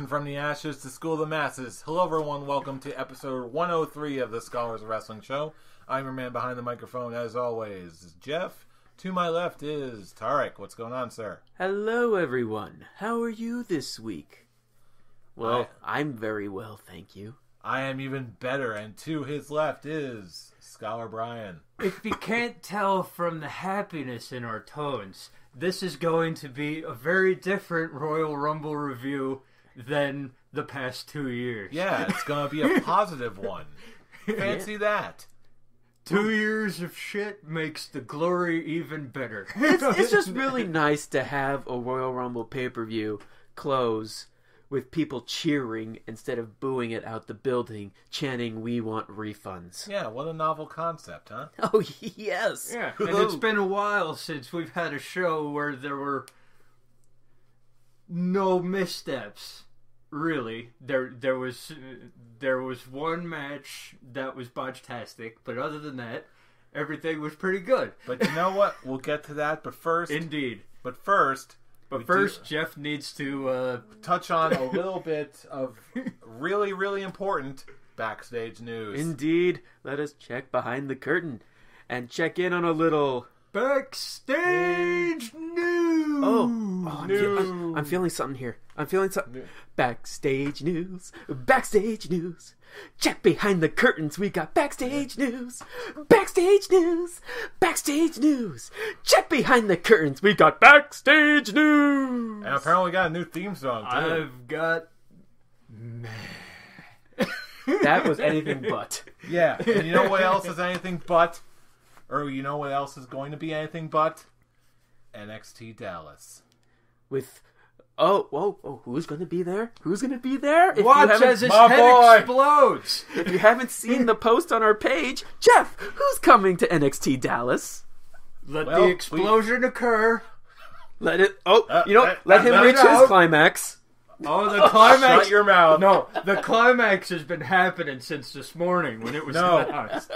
from the ashes to school the masses. Hello everyone, welcome to episode 103 of the Scholars of Wrestling Show. I'm your man behind the microphone as always, Jeff. To my left is Tarek. What's going on, sir? Hello everyone. How are you this week? Well, I'm very well, thank you. I am even better, and to his left is Scholar Brian. If you can't tell from the happiness in our tones, this is going to be a very different Royal Rumble review than the past 2 years. Yeah, it's going to be a positive one. Fancy that. 2 years of shit makes the glory even better. It's just really nice to have a Royal Rumble pay-per-view close with people cheering instead of booing it out the building, chanting, "We want refunds." Yeah, what a novel concept, huh? Oh, yes. Yeah, and it's been a while since we've had a show where there were no missteps. Really, there was one match that was botch-tastic, but other than that, everything was pretty good. But you know what? We'll get to that. But first, indeed. But first, Jeff needs to touch on a little bit of really, really important backstage news. Indeed. Let us check behind the curtain and check in on a little backstage news. I'm feeling something here. I'm feeling something. Backstage news. Backstage news. Check behind the curtains. We got backstage news. Backstage news. Backstage news. Check behind the curtains. We got backstage news. And apparently we got a new theme song, too. I've got... That was anything but. Yeah. And you know what else is anything but? Or you know what else is going to be anything but? NXT Dallas. With... Oh, who's going to be there? Who's going to be there? Watch as his head explodes! If you haven't seen the post on our page, Jeff, who's coming to NXT Dallas? Let the explosion occur. Let it... let him reach his climax. Oh, the climax... Shut your mouth. No, the climax has been happening since this morning when it was announced.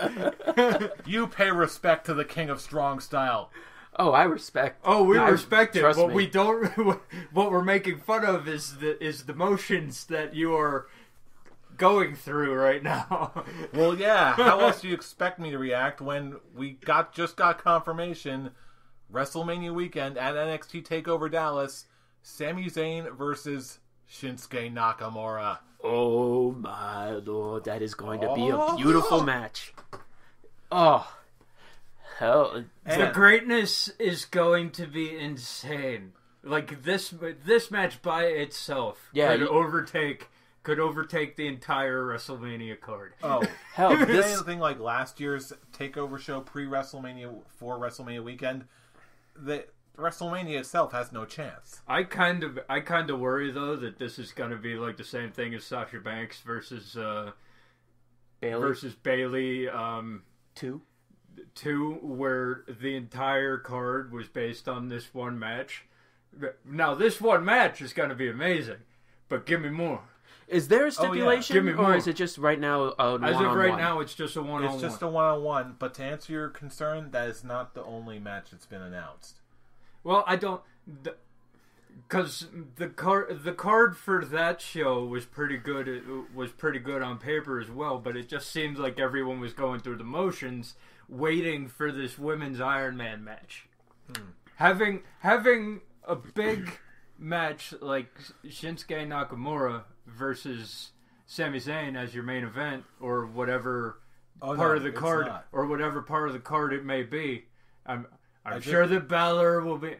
You pay respect to the King of Strong Style. Oh, I respect. Oh, we respect it. What me. we don't, what we're making fun of is the motions that you are going through right now. Well, yeah. How else do you expect me to react when we just got confirmation WrestleMania weekend at NXT TakeOver Dallas, Sami Zayn versus Shinsuke Nakamura. Oh my lord, that is going to be a beautiful match. Oh. Hell, the greatness is going to be insane. Like this match by itself could overtake the entire WrestleMania card. Oh hell! This thing like last year's Takeover show pre-WrestleMania for WrestleMania weekend, the WrestleMania itself has no chance. I kind of worry though that this is going to be like the same thing as Sasha Banks versus Bayley 2, where the entire card was based on this one match. Now, this one match is going to be amazing, but give me more. Is there a stipulation, Give me more. Or is it just right now a one-on-one? As of right now, it's just a one-on-one. It's just a one-on-one, but to answer your concern, that is not the only match that's been announced. Well, I don't... Because the card for that show was pretty good. It was pretty good on paper as well, but it just seemed like everyone was going through the motions waiting for this women's Iron Man match. Having a big match like Shinsuke Nakamura versus Sami Zayn as your main event, or whatever part of the card, or whatever part of the card it may be, I'm sure that Balor will be.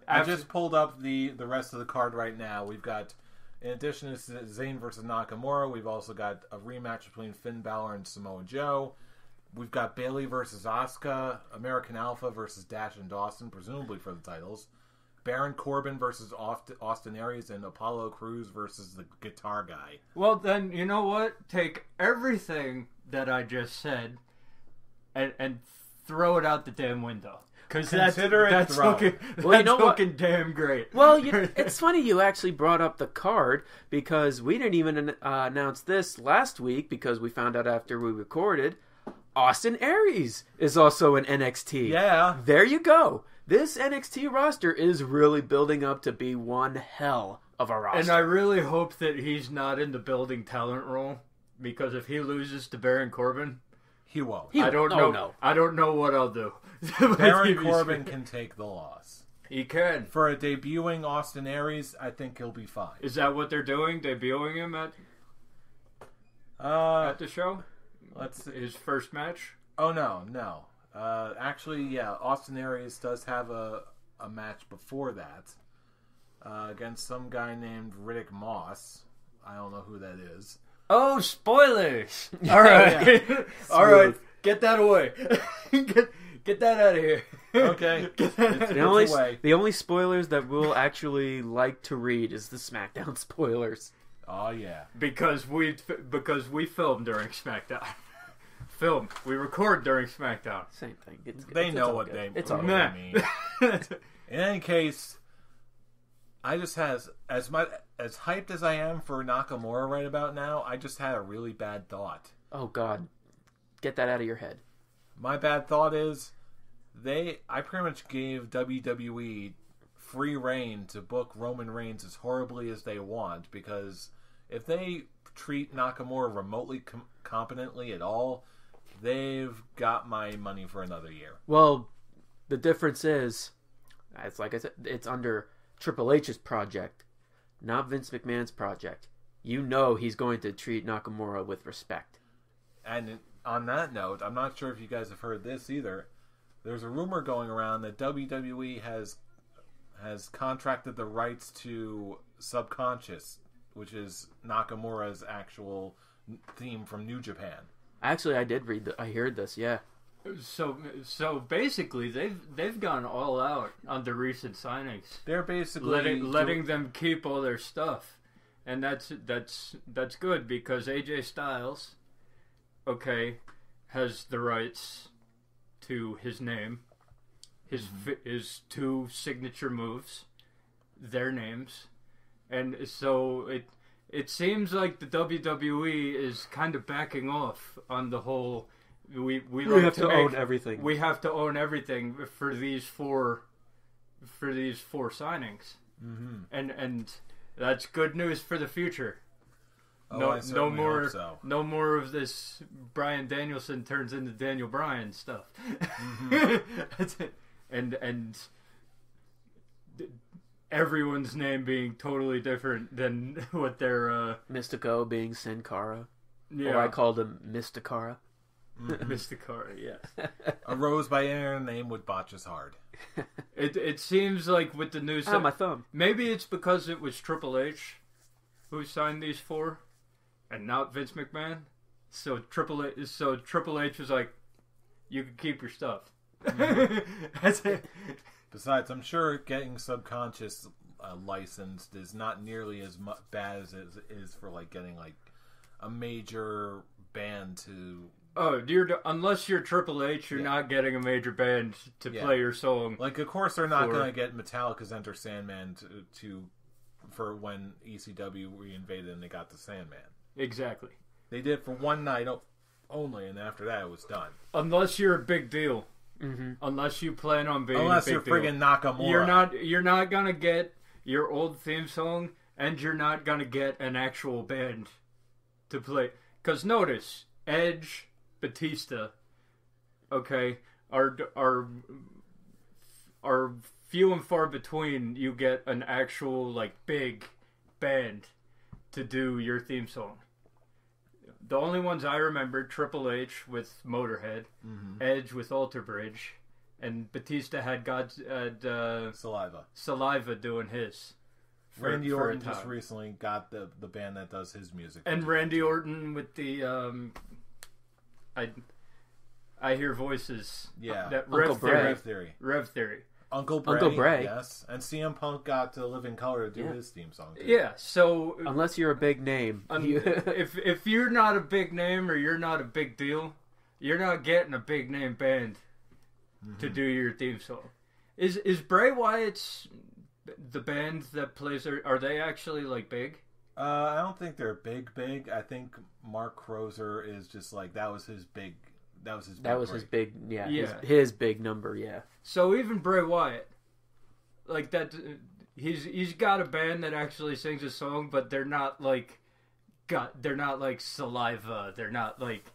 I just pulled up the rest of the card right now. We've got, in addition to Zayn versus Nakamura, we've also got a rematch between Finn Balor and Samoa Joe. We've got Bayley versus Asuka, American Alpha versus Dash and Dawson, presumably for the titles. Baron Corbin versus Austin Aries, and Apollo Crews versus the Guitar Guy. Well, then, you know what? Take everything that I just said and throw it out the damn window. Because that's looking damn great. Well, it's funny you actually brought up the card, because we didn't even announce this last week, because we found out after we recorded. Austin Aries is also in NXT. Yeah. There you go. This NXT roster is really building up to be one hell of our roster. And I really hope that he's not in the building talent role, because if he loses to Baron Corbin, he won't. I don't know. No. I don't know what I'll do. Baron Corbin can take the loss. He can. For a debuting Austin Aries, I think he'll be fine. Is that what they're doing? Debuting him at the show? Let's see. His first match? Oh, no. Actually, yeah, Austin Aries does have a match before that against some guy named Riddick Moss. I don't know who that is. Oh, spoilers! All right. All right. Get that away. Get that out of here. Okay. The only spoilers that we'll actually like to read is the SmackDown spoilers. Oh yeah. Because we film during SmackDown. We record during SmackDown. Same thing. They know what they mean. In any case, I just has as hyped as I am for Nakamura right about now, I just had a really bad thought. Oh God. Get that out of your head. My bad thought is I pretty much gave WWE free reign to book Roman Reigns as horribly as they want, because if they treat Nakamura remotely competently at all, they've got my money for another year. Well, the difference is, it's like I said, it's under Triple H's project, not Vince McMahon's project. You know he's going to treat Nakamura with respect. And on that note, I'm not sure if you guys have heard this either. There's a rumor going around that WWE has contracted the rights to Subconscious, which is Nakamura's actual theme from New Japan. Actually, I did read I heard this, yeah. So basically, they've gone all out on the recent signings. They're basically letting them keep all their stuff, and that's good, because AJ Styles, okay, has the rights to his name, his two signature moves, their names, and so it seems like the WWE is kind of backing off on the whole. We have to own everything. We have to own everything for these four signings, and that's good news for the future. No more of this Bryan Danielson turns into Daniel Bryan stuff. and everyone's name being totally different than what their Mystico being Sin Cara. Yeah. Or I called him Mysticara. Mysticara, yes. A rose by any name would botch us hard. It seems like with the news, my thumb. Maybe it's because it was Triple H who signed these four, and not Vince McMahon. So Triple H was like, "You can keep your stuff." That's it. Besides, I'm sure getting Subconscious licensed is not nearly as bad as it is for like getting like a major band to. Oh, unless you're Triple H, you're not getting a major band to play your song. Like, of course, they're not going to get Metallica's Enter Sandman to for when ECW reinvaded and they got the Sandman. Exactly. They did for one night only, and after that, it was done. Unless you're a big deal. Mm-hmm. Unless you plan on being Unless a big you're friggin' Nakamura. You're not going to get your old theme song, and you're not going to get an actual band to play. Because notice, Edge, Batista, okay, are few and far between. You get an actual like big band to do your theme song. The only ones I remember: Triple H with Motorhead, Edge with Alter Bridge, and Batista had Saliva doing his. Randy Orton just recently got the band that does his music, and Randy Orton with the I hear voices. Yeah, that Rev Theory. Uncle Bray, yes, and CM Punk got to Live in Color to do his theme song too. Yeah, so unless you're a big name, if you're not a big name or you're not a big deal, you're not getting a big name band to do your theme song. Is Bray Wyatt's the band that plays? Are they actually like big? I don't think they're big. I think Mark Crozer is just like that was his big. His big, his big number, yeah. So even Bray Wyatt, like that, he's got a band that actually sings a song, but they're not like Saliva. They're not like.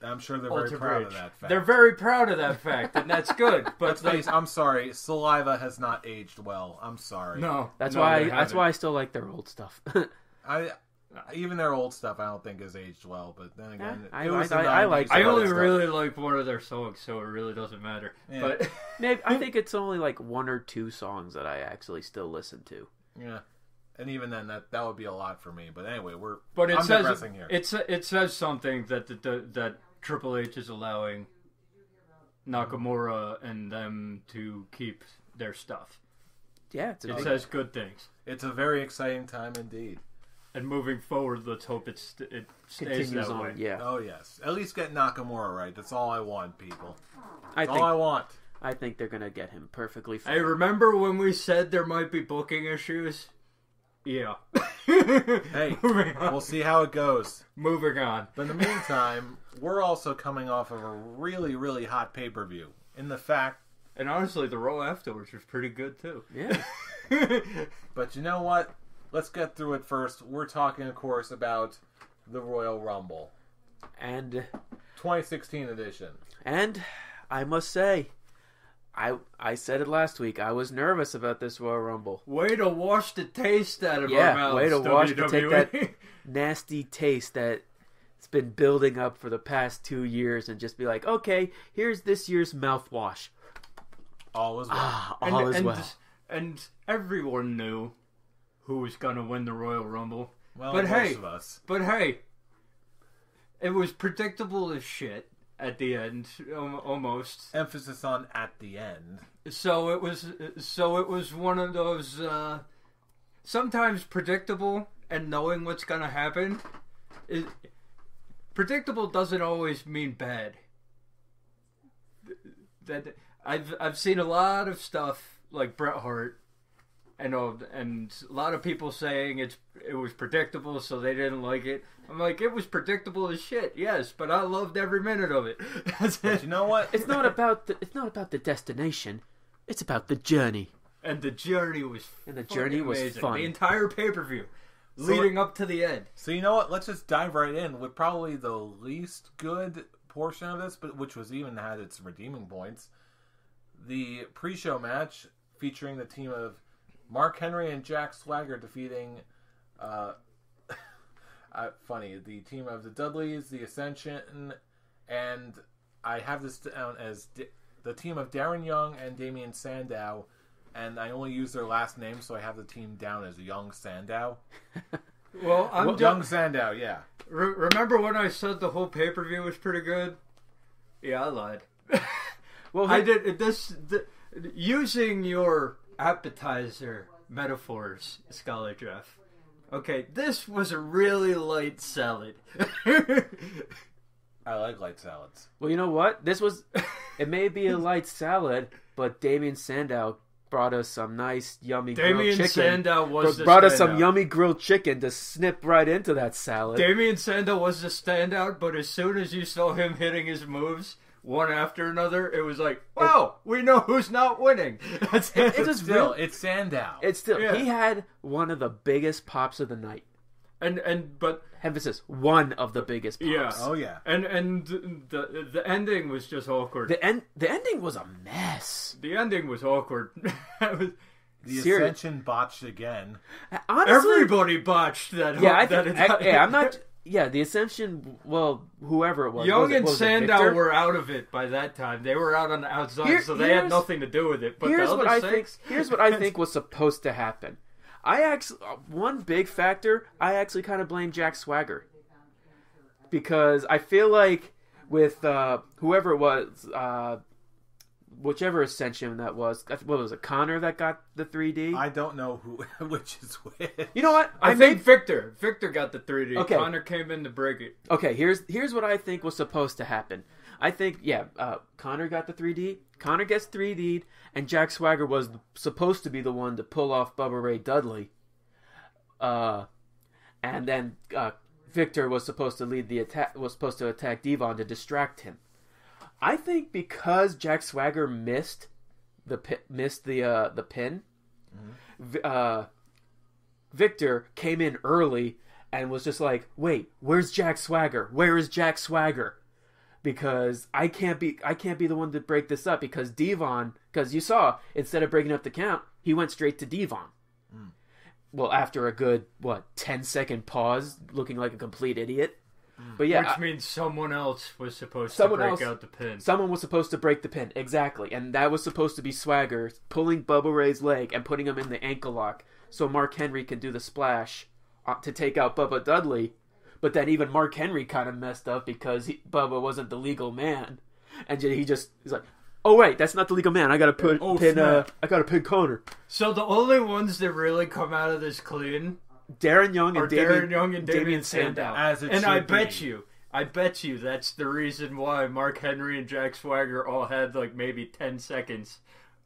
I'm sure they're very proud of that fact. They're very proud of that fact, and that's good. But I'm sorry, Saliva has not aged well. I'm sorry. That's why I still like their old stuff. Even their old stuff, I don't think has aged well. But then again, I only really like one of their songs, so it really doesn't matter. Yeah. But maybe, I think it's only like 1 or 2 songs that I actually still listen to. Yeah. And even then, that would be a lot for me. But anyway, I'm digressing here. It says something that that Triple H is allowing Nakamura and them to keep their stuff. Yeah, it says good things. It's a very exciting time indeed. And moving forward, let's hope it stays continues that on. way. Yeah. Oh yes, at least get Nakamura right. That's all I want, people. All I want. I think they're gonna get him perfectly fine. Hey, remember when we said there might be booking issues? Yeah. Hey, we'll see how it goes. Moving on. But in the meantime, we're also coming off of a really, really hot pay-per-view. And honestly, the Raw afterwards was pretty good too. Yeah. But you know what? Let's get through it first. We're talking, of course, about the Royal Rumble. And 2016 edition. And I must say, I said it last week. I was nervous about this Royal Rumble. Way to wash the taste out of our mouths. Way to take that WWE. nasty taste that's been building up for the past 2 years and just be like, okay, here's this year's mouthwash. All is well. All is well. And everyone knew who was going to win the Royal Rumble. Well, but most of us. But hey, it was predictable as shit at the end, almost. Emphasis on at the end. So it was one of those sometimes predictable and knowing what's going to happen. Predictable doesn't always mean bad. That I've seen a lot of stuff like Bret Hart. And a lot of people saying it was predictable, so they didn't like it. I'm like, it was predictable as shit, yes, but I loved every minute of it. But you know what? It's not about the destination. It's about the journey. And the journey was amazing. Fun. The entire pay-per-view, leading up to the end. So you know what? Let's just dive right in with probably the least good portion of this, but which was even had its redeeming points. The pre-show match featuring the team of Mark Henry and Jack Swagger defeating, the team of the Dudleys, the Ascension, and I have this down as the team of Darren Young and Damian Sandow, and I only use their last name, so I have the team down as Young Sandow. Well, Young Sandow, yeah. Remember when I said the whole pay-per-view was pretty good? Yeah, I lied. Well, I did this using your appetizer metaphors, Scholar Jeff. Okay, this was a really light salad. I like light salads. Well, you know what? It may be a light salad, but Damian Sandow brought us some nice, yummy grilled chicken. Damian Sandow brought us some yummy grilled chicken to snip right into that salad. Damian Sandow was the standout, but as soon as you saw him hitting his moves one after another, it was like, wow, we know who's not winning. It's Sandow. He had one of the biggest pops of the night. But emphasis, one of the biggest pops. Yeah. Oh yeah. And the ending was just awkward. The ending was a mess. The ending was awkward. The Ascension botched again. Honestly, everybody botched that. I'm not. Yeah, the Ascension. Well, whoever it was, Young and Sandow were out of it by that time. They were out on the outside, so they had nothing to do with it. But here's what I think was supposed to happen. One big factor, I actually kind of blame Jack Swagger, because I feel like with whoever it was, whichever Ascension that was, what was it, Connor that got the 3D? I don't know which is which. You know what? I think Victor got the 3D. Okay. Connor came in to break it. Okay, here's what I think was supposed to happen. I think, Connor got the 3D. Connor gets 3D'd, and Jack Swagger was supposed to be the one to pull off Bubba Ray Dudley. And then Victor was supposed to lead the attack. Was supposed to attack Devon to distract him. I think because Jack Swagger missed the pin, Victor came in early and was just like, wait, where's Jack Swagger? Where is Jack Swagger? Because I can't be the one to break this up, because Devon, because you saw, instead of breaking up the count, he went straight to Devon. Well, after a good, 10-second pause, looking like a complete idiot. But yeah, which means someone else was supposed to break out the pin. Someone was supposed to break the pin, exactly. And that was supposed to be Swagger pulling Bubba Ray's leg and putting him in the ankle lock so Mark Henry can do the splash to take out Bubba Dudley. But then even Mark Henry kind of messed up because Bubba wasn't the legal man. And he's like, oh wait, that's not the legal man. I gotta pin Connor. So the only ones that really come out of this clean Darren Young and Damian Sandow. And I bet you that's the reason why Mark Henry and Jack Swagger all had like maybe 10 seconds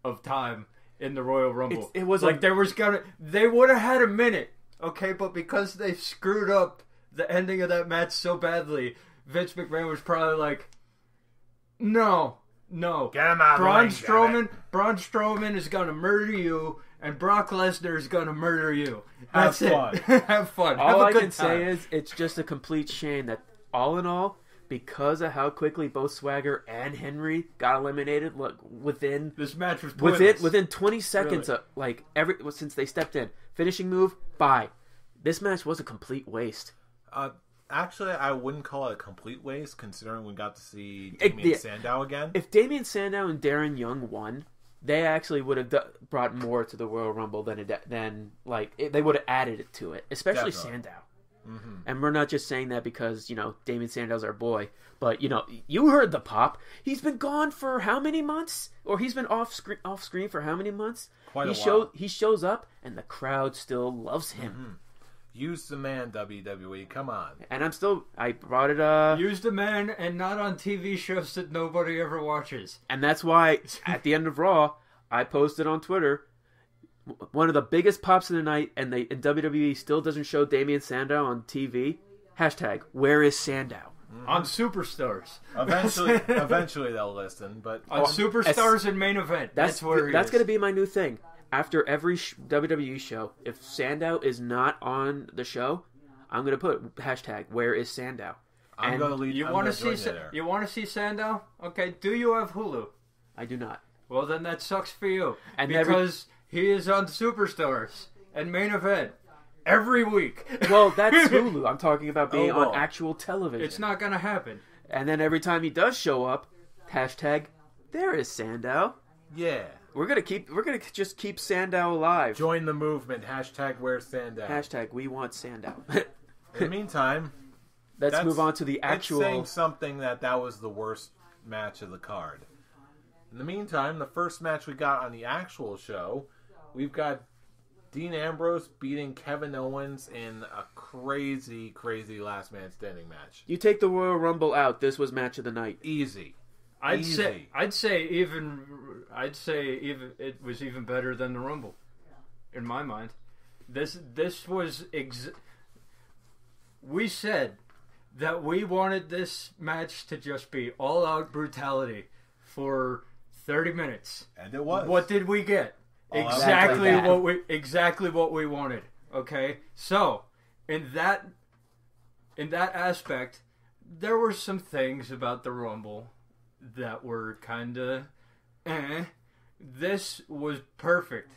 of time in the Royal Rumble. It was like they would have had a minute, okay, but because they screwed up the ending of that match so badly, Vince McMahon was probably like, no. Get him out Braun Strowman is gonna murder you, and Brock Lesnar is gonna murder you. That's fun. It. Have fun. All Have a I good can time. say is it's just a complete shame that all in all, because of how quickly both Swagger and Henry got eliminated, look, within this match was pointless. within 20 seconds, really. Since they stepped in, finishing move, bye. This match was a complete waste. Actually, I wouldn't call it a complete waste, considering we got to see Damian Sandow again. If Damian Sandow and Darren Young won, they actually would have brought more to the Royal Rumble than they would have added it to it, especially Definitely. Sandow. Mm-hmm. And we're not just saying that because, Damian Sandow's our boy, but, you heard the pop. He's been gone for how many months? Or he's been off screen for how many months? Quite a while. He shows up, and the crowd still loves him. Mm-hmm. Use the man, WWE. Come on. And I brought it, Use the man, and not on TV shows that nobody ever watches. And that's why, at the end of Raw, I posted on Twitter, one of the biggest pops of the night, and WWE still doesn't show Damian Sandow on TV. Hashtag, where is Sandow? Mm-hmm. On Superstars. Eventually they'll listen, but on Superstars and Main Event. That's where that's going to be my new thing. After every WWE show, if Sandow is not on the show, I'm going to put hashtag, where is Sandow? I'm going to lead. You want to see Sandow? Okay, do you have Hulu? I do not. Well, then that sucks for you. Because he is on Superstars and Main Event every week. Well, that's Hulu. I'm talking about being on actual television. It's not going to happen. And then every time he does show up, hashtag, there is Sandow. Yeah. We're gonna just keep Sandow alive. Join the movement. Hashtag where's Sandow. Hashtag we want Sandow. In the meantime, let's move on to the actual. It's saying something that was the worst match of the card. In the meantime, the first match we got on the actual show, we've got Dean Ambrose beating Kevin Owens in a crazy, crazy last man standing match. You take the Royal Rumble out, this was match of the night. Easy. I'd say even it was even better than the Rumble, in my mind. This was we said that we wanted this match to just be all out brutality for 30 minutes, and it was. What did we get? Exactly what we wanted. Okay, so in that aspect, there were some things about the Rumble that were kind of This was perfect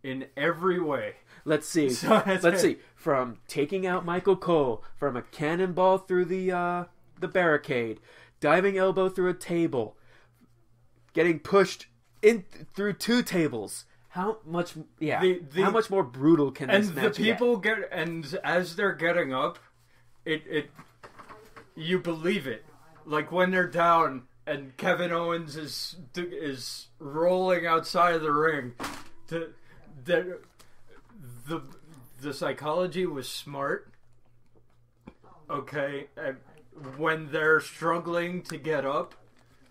in every way. Let's see. Let's see. From taking out Michael Cole, from a cannonball through the barricade, diving elbow through a table, getting pushed in through two tables. How much? Yeah. How much more brutal can this match get? And the people get, and as they're getting up, you believe it. Like when they're down and Kevin Owens is rolling outside of the ring. The psychology was smart. Okay, and when they're struggling to get up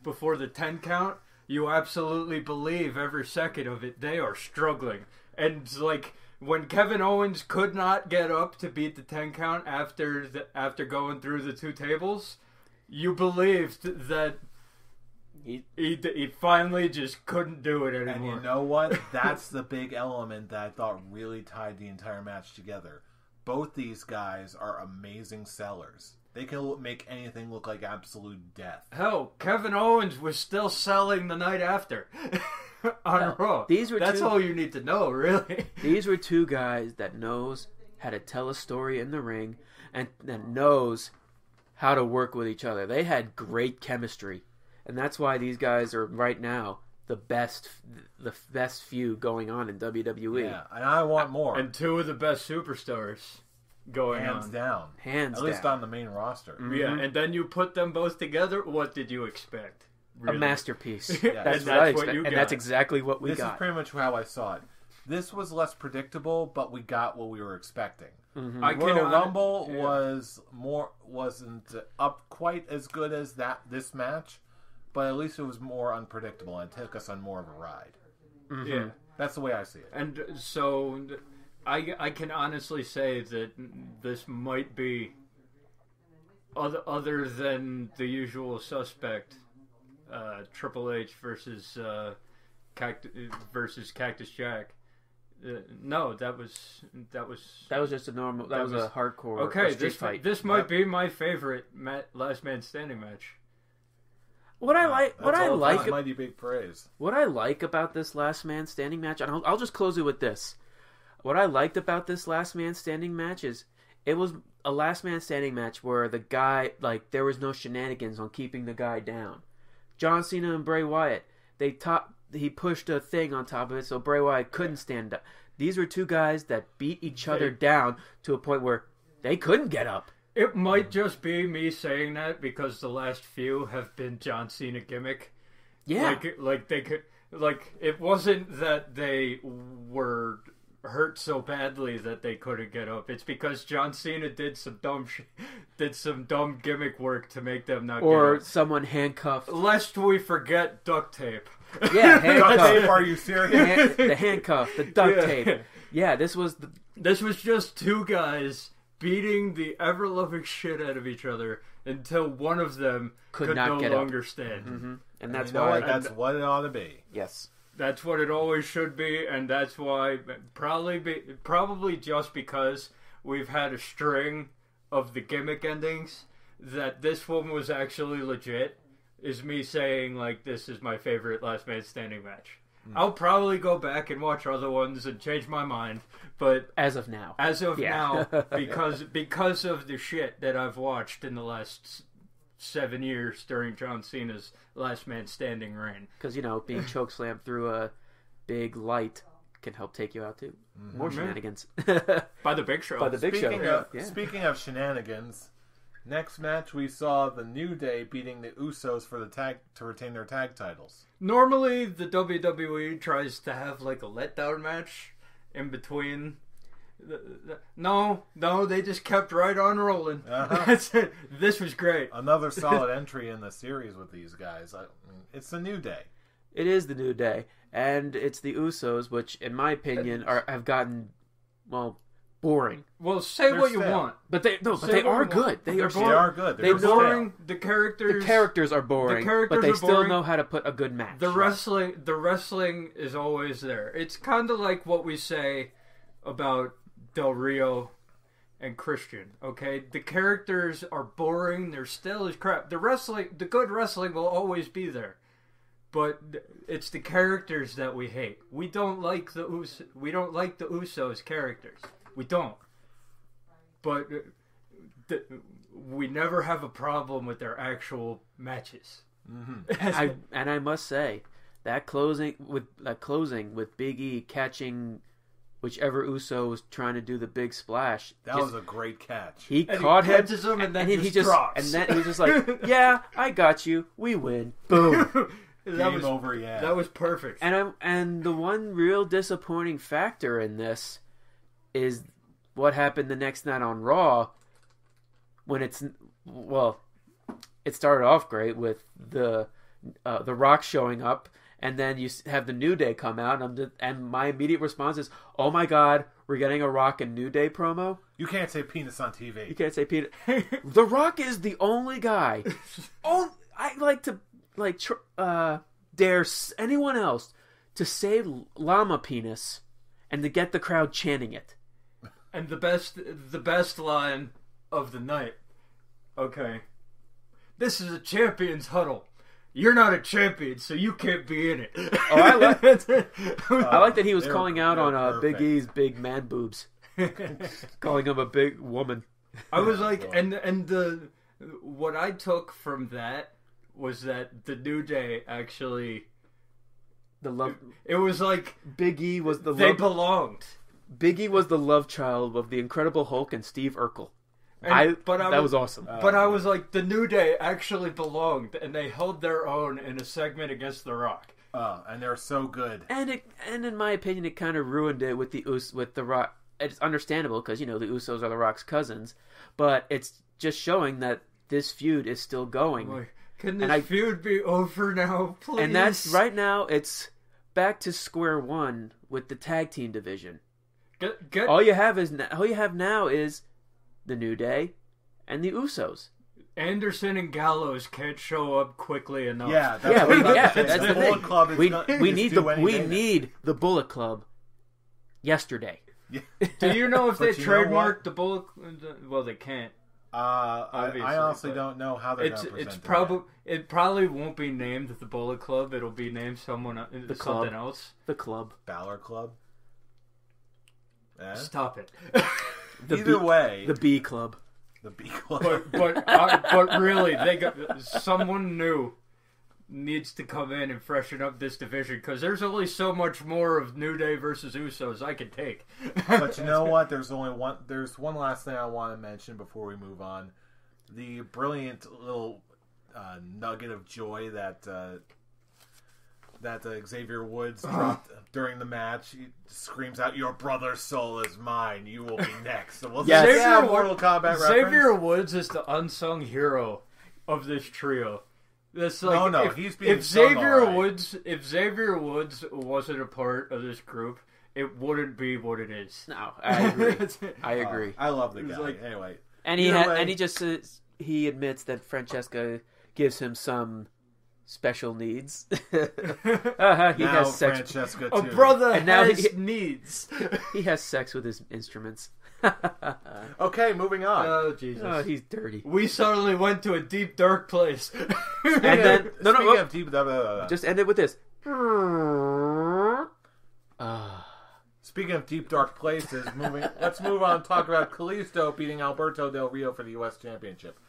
before the 10 count, you absolutely believe every second of it. They are struggling, and like when Kevin Owens could not get up to beat the 10 count after going through the two tables, you believed that He finally just couldn't do it anymore. And you know what? That's the big element that I thought really tied the entire match together. Both these guys are amazing sellers. They can make anything look like absolute death. Hell, Kevin Owens was still selling the night after on Raw. That's all you need to know, really. These were two guys that knows how to tell a story in the ring and that knows how to work with each other. They had great chemistry. And that's why these guys are right now the best feud going on in WWE. Yeah, and I want more. And two of the best superstars going Hands on. down. Hands At least down. on the main roster. Mm-hmm. Yeah, and then you put them both together. What did you expect? Really? A masterpiece. Yeah. That's what I expect. And that's exactly what we got. This is pretty much how I saw it. This was less predictable, but we got what we were expecting. Mm-hmm. Royal Rumble wasn't up quite as good as this match, but at least it was more unpredictable and took us on more of a ride. Mm-hmm. Yeah, that's the way I see it. And so, I can honestly say that this might be other than the usual suspect, Triple H versus Cactus Jack. No, that was just a normal. That was a hardcore. Okay, street fight. This might be my favorite last man standing match. What I like mighty big praise. What I like about this last man standing match, and I'll just close it with this. What I liked about this last man standing match is it was a last man standing match where the guy, like, there was no shenanigans on keeping the guy down. John Cena and Bray Wyatt, he pushed a thing on top of it so Bray Wyatt couldn't stand up. These were two guys that beat each other down to a point where they couldn't get up. It might just be me saying that because the last few have been John Cena gimmick. Yeah. Like they could, like, it wasn't that they were hurt so badly that they couldn't get up. It's because John Cena did some dumb gimmick work to make them not get up. Or someone handcuffed. Lest we forget duct tape. Yeah, handcuff. Duct tape, are you serious? The handcuff, the duct tape. Yeah, this was just two guys beating the ever-loving shit out of each other until one of them could no longer stand. Mm-hmm. And that's why that's what it ought to be. Yes. That's what it always should be, and that's why probably just because we've had a string of the gimmick endings, that this one was actually legit, is me saying, like, this is my favorite last man standing match. I'll probably go back and watch other ones and change my mind, but as of now, because of the shit that I've watched in the last 7 years during John Cena's last man standing reign. Because, being chokeslammed through a big light can help take you out too. Mm-hmm. More shenanigans. By the Big Show. Speaking of shenanigans, next match we saw the New Day beating the Usos for the tag to retain their tag titles. Normally, the WWE tries to have like a letdown match in between. No, they just kept right on rolling. Uh-huh. That's it. This was great. Another solid entry in the series with these guys. It's the New Day. It is the New Day, and it's the Usos, which, in my opinion, have gotten boring. Well, say what you want, but they are good. They are good. They're boring. The characters are boring, but they still know how to put a good match. The wrestling is always there. It's kind of like what we say about Del Rio and Christian. Okay, the characters are boring. They're still as crap. The good wrestling will always be there, but it's the characters that we hate. We don't like the Usos characters. We don't. But we never have a problem with their actual matches. Mm-hmm. I must say that closing with Big E catching whichever Uso was trying to do the big splash. That was a great catch. He caught him, and then he just drops. And then he was just like, "Yeah, I got you. We win." Boom. Game over. Yeah, that was perfect. And the one real disappointing factor in this is what happened the next night on Raw. When it started off great with the Rock showing up. And then you have the New Day come out, and my immediate response is, "Oh my God, we're getting a Rock and New Day promo." You can't say penis on TV. You can't say penis. The Rock is the only guy. I like to dare anyone else to say llama penis and to get the crowd chanting it. And the best line of the night. Okay. This is a champion's huddle. You're not a champion, so you can't be in it. Oh, I like that he was calling out on Big E's big man boobs. Calling him a big woman. I was like, what I took from that was that the New Day actually, it was like Big E was they belonged. Big E was the love child of the Incredible Hulk and Steve Urkel. That was awesome. But I was like, the New Day actually belonged, and they held their own in a segment against The Rock. And they're so good. And in my opinion, it kind of ruined it with The Rock. It's understandable because the Usos are The Rock's cousins, but it's just showing that this feud is still going. Boy, can this feud be over now, please? And that's right now. It's back to square one with the tag team division. All you have now is the New Day and the Usos. Anderson and Gallows can't show up quickly enough. Yeah, that's the Bullet Club. We need the Bullet Club yesterday. Do you know if they trademarked the Bullet? Well, they can't. I honestly don't know how they're going to present it probably won't be named the Bullet Club. It'll be named something else. The Club. Balor Club. Stop it. Either way, the B Club. The B Club. But really, someone new needs to come in and freshen up this division because there's only so much more of New Day versus Usos I can take. But you know what? There's one last thing I want to mention before we move on. The brilliant little nugget of joy that Xavier Woods dropped during the match. He screams out, "Your brother's soul is mine. You will be next." So we'll Mortal Kombat Xavier reference. Woods is the unsung hero of this trio. That's like, he's being if Xavier Woods wasn't a part of this group, it wouldn't be what it is. No, I agree. I agree. I love the guy. Anyway, and he just he admits that Francesca gives him some special needs. He has sex. Francesca too. A brother has needs. He has sex with his instruments. Okay, moving on. Oh, Jesus. Oh, he's dirty. We suddenly went to a deep, dark place. And then, of deep, just end it with this. Speaking of deep, dark places, let's move on and talk about Kalisto beating Alberto Del Rio for the U.S. Championship.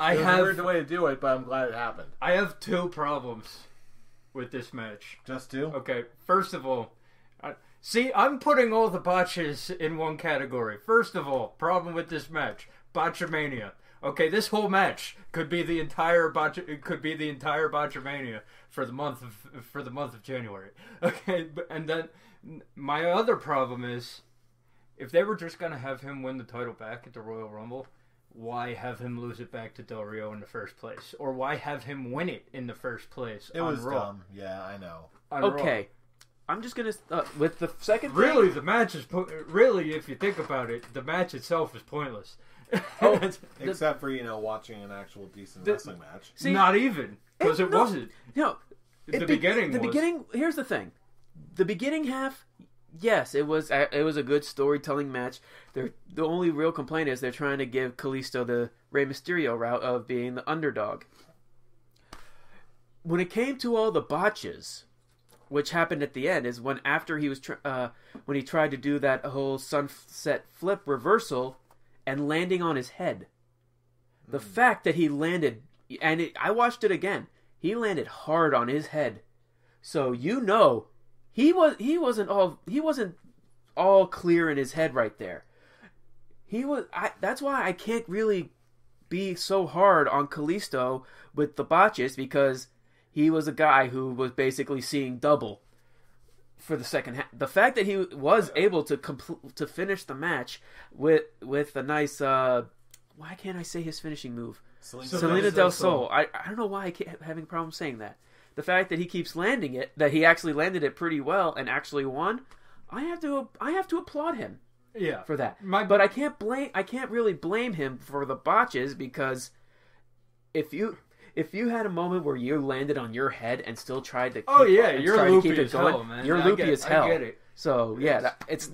It was a weird way to do it, but I'm glad it happened. I have two problems with this match. Just two? Okay, first of all, see, I'm putting all the botches in one category. First of all, problem with this match, Botchamania. Okay, this whole match could be the entire Botchamania for the month of January. Okay, and then my other problem is, if they were just gonna have him win the title back at the Royal Rumble, why have him lose it back to Del Rio in the first place? Or why have him win it in the first place? It on was Raw? dumb. Yeah, I know. Okay. I'm just gonna with the second. Really, the match is really, if you think about it, the match itself is pointless. Except for watching an actual decent wrestling match. See, not even because it wasn't. No, the beginning. Here's the thing: the beginning half, yes, it was a good storytelling match. The only real complaint is they're trying to give Kalisto the Rey Mysterio route of being the underdog. When it came to all the botches, which happened at the end, is when after he was when he tried to do that whole sunset flip reversal and landing on his head. The fact that he landed, and I watched it again, he landed hard on his head. So he wasn't all clear in his head right there. That's why I can't really be so hard on Kalisto with the botches, because he was a guy who was basically seeing double for the second half. The fact that he was able to finish the match with a nice why can't I say his finishing move? Salida del Sol. I don't know why I keep having a problem saying that. The fact that he keeps landing it, that he actually landed it pretty well and actually won, I have to applaud him. Yeah, for that. But I can't really blame him for the botches, because if if you had a moment where you landed on your head and still tried to you're loopy as hell, man. You're loopy as hell. I get it. So it's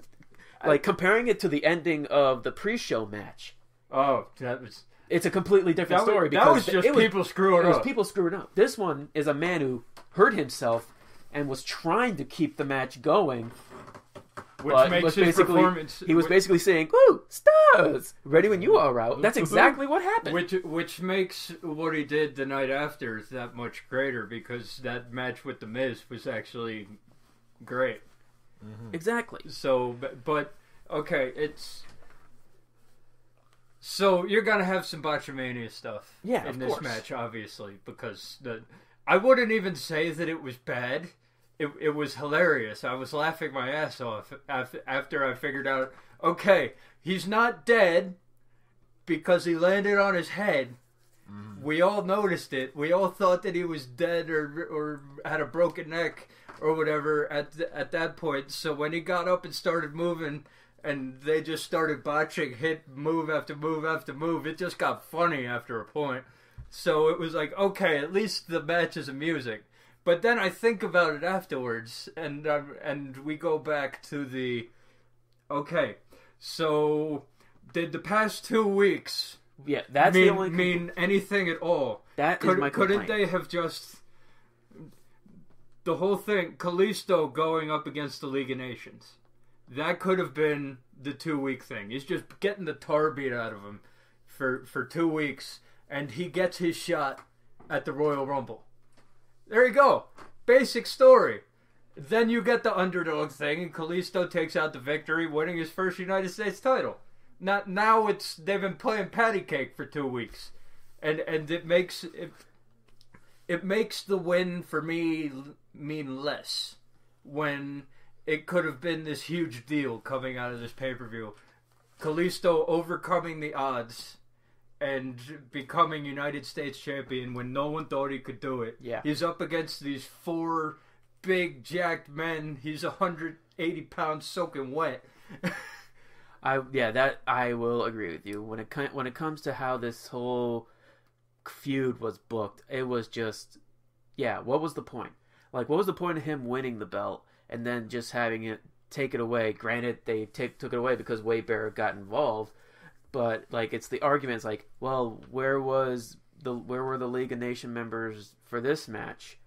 like comparing it to the ending of the pre-show match. Oh, it's a completely different story because that was just people screwing up. It was people screwing up. This one is a man who hurt himself and was trying to keep the match going. Which makes his performance... He was basically saying, "Ooh, stars! Ready when you are out." That's exactly what happened. Which makes what he did the night after that much greater, because that match with The Miz was actually great. Mm-hmm. Exactly. So, but okay, it's... So, you're going to have some Botchamania stuff in this match, obviously, because I wouldn't even say that it was bad. It was hilarious. I was laughing my ass off after I figured out, okay, he's not dead because he landed on his head. Mm. We all noticed it. We all thought that he was dead or had a broken neck or whatever at that point. So when he got up and started moving and they just started botching hit move after move after move, it just got funny after a point. So it was like, okay, at least the match is amusing. But then I think about it afterwards, and we go back to the... Okay, so did the past 2 weeks mean anything at all? That is my complaint. Couldn't they have just... The whole thing, Kalisto going up against the League of Nations, that could have been the 2-week thing. He's just getting the tar beat out of him for 2 weeks, and he gets his shot at the Royal Rumble. There you go. Basic story. Then you get the underdog thing, and Kalisto takes out the victory, winning his first United States title. Now they've been playing patty cake for 2 weeks, and it makes the win for me mean less when it could have been this huge deal coming out of this pay-per-view. Kalisto overcoming the odds and becoming United States champion when no one thought he could do it. Yeah. He's up against these 4 big jacked men. He's 180 pounds soaking wet. I will agree with you. When it comes to how this whole feud was booked, it was just, what was the point? Like, what was the point of him winning the belt and then just having it take it away? Granted, they took it away because Wade Barrett got involved. But like, it's the arguments like, well, where were the League of Nations members for this match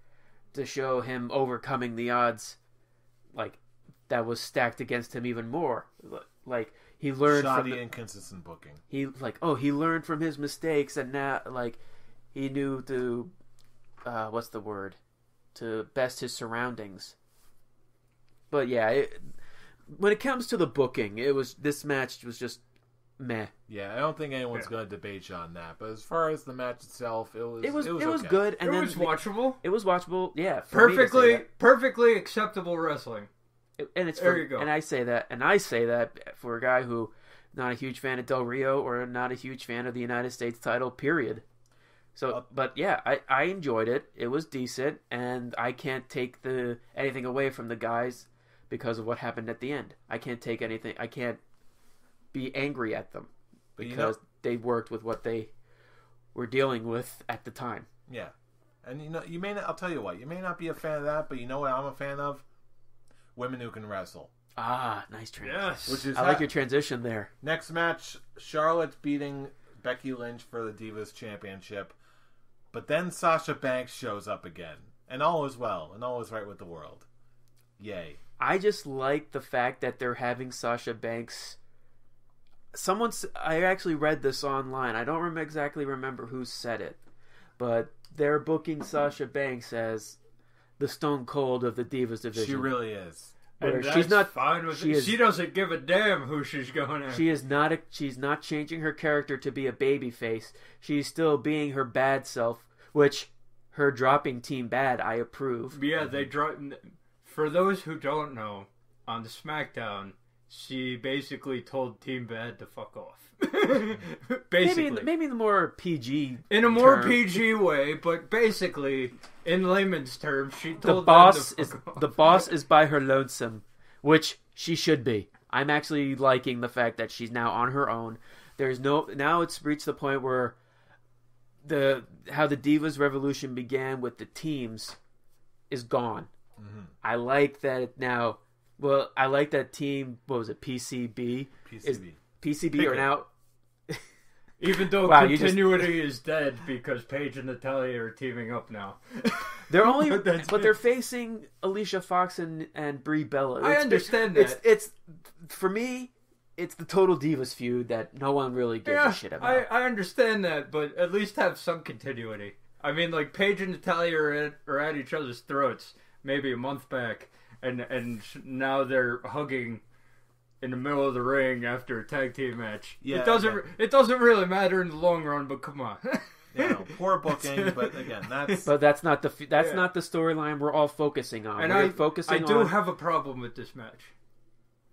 to show him overcoming the odds, like that was stacked against him even more? Like he learned from the inconsistent booking. He learned from his mistakes, and now like he knew to to best his surroundings. But when it comes to the booking, this match was just meh. Yeah, I don't think anyone's going to debate you on that. But as far as the match itself, it was okay. good. And it was watchable. It was watchable. Yeah, perfectly acceptable wrestling. There you go. And I say that for a guy who not a huge fan of Del Rio or not a huge fan of the United States title. Period. So, but yeah, I enjoyed it. It was decent, and I can't take anything away from the guys because of what happened at the end. I can't take anything. I can't be angry at them because they worked with what they were dealing with at the time. Yeah. And you may not, I'll tell you what, you may not be a fan of that, but you know what I'm a fan of? Women who can wrestle. Ah, nice transition. Yes. I like your transition there. Next match, Charlotte beating Becky Lynch for the Divas Championship. But then Sasha Banks shows up again. And all is well. And all is right with the world. Yay. I just like the fact that they're having Sasha Banks... I actually read this online. I don't exactly remember who said it. But they're booking Sasha Banks as the Stone Cold of the Divas division. She really is. And she's not fine with it. She doesn't give a damn who she's going at. She's not changing her character to be a babyface. She's still being her bad self, which her dropping Team Bad, I approve. Yeah, they drop. For those who don't know, on the SmackDown, she basically told Team Bad to fuck off. Basically, maybe in the more PG, in a more PG way, but basically, in layman's terms, she told the boss is by her lonesome, which she should be. I'm actually liking the fact that she's now on her own. Now it's reached the point where how the Divas Revolution began with the teams is gone. Mm-hmm. I like that now. Well, I like that team. What was it? PCB. PCB are now. Even though continuity is dead because Paige and Natalya are teaming up now. They're only, but they're facing Alicia Fox and Brie Bella. I understand that. It's for me. It's the total Divas feud that no one really gives a shit about. I understand that, but at least have some continuity. I mean, like Paige and Natalya are at each other's throats maybe a month back, and now they're hugging in the middle of the ring after a tag team match. Yeah, it doesn't really matter in the long run, but come on. Poor booking, but again, that's not the storyline we're all focusing on. And I do have a problem with this match.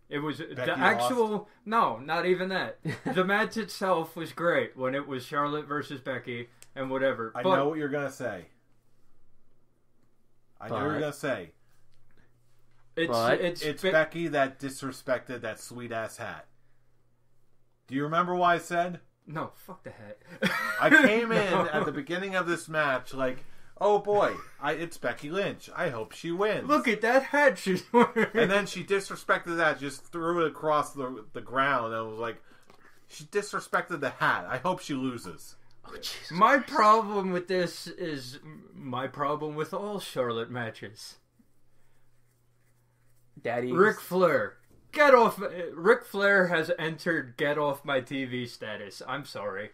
It was Becky the actual lost? No, not even that. The match itself was great when it was Charlotte versus Becky and whatever. I know what you're gonna say. It's Becky that disrespected that sweet ass hat. Do you remember why I said? No, fuck the hat. I came in at the beginning of this match like, oh boy, it's Becky Lynch. I hope she wins. Look at that hat she's wearing. And then she disrespected that, just threw it across the ground, and was like, she disrespected the hat. I hope she loses. Oh, my problem with this is my problem with all Charlotte matches. Daddy. Ric Flair. Get off. Ric Flair has entered get off my TV status. I'm sorry.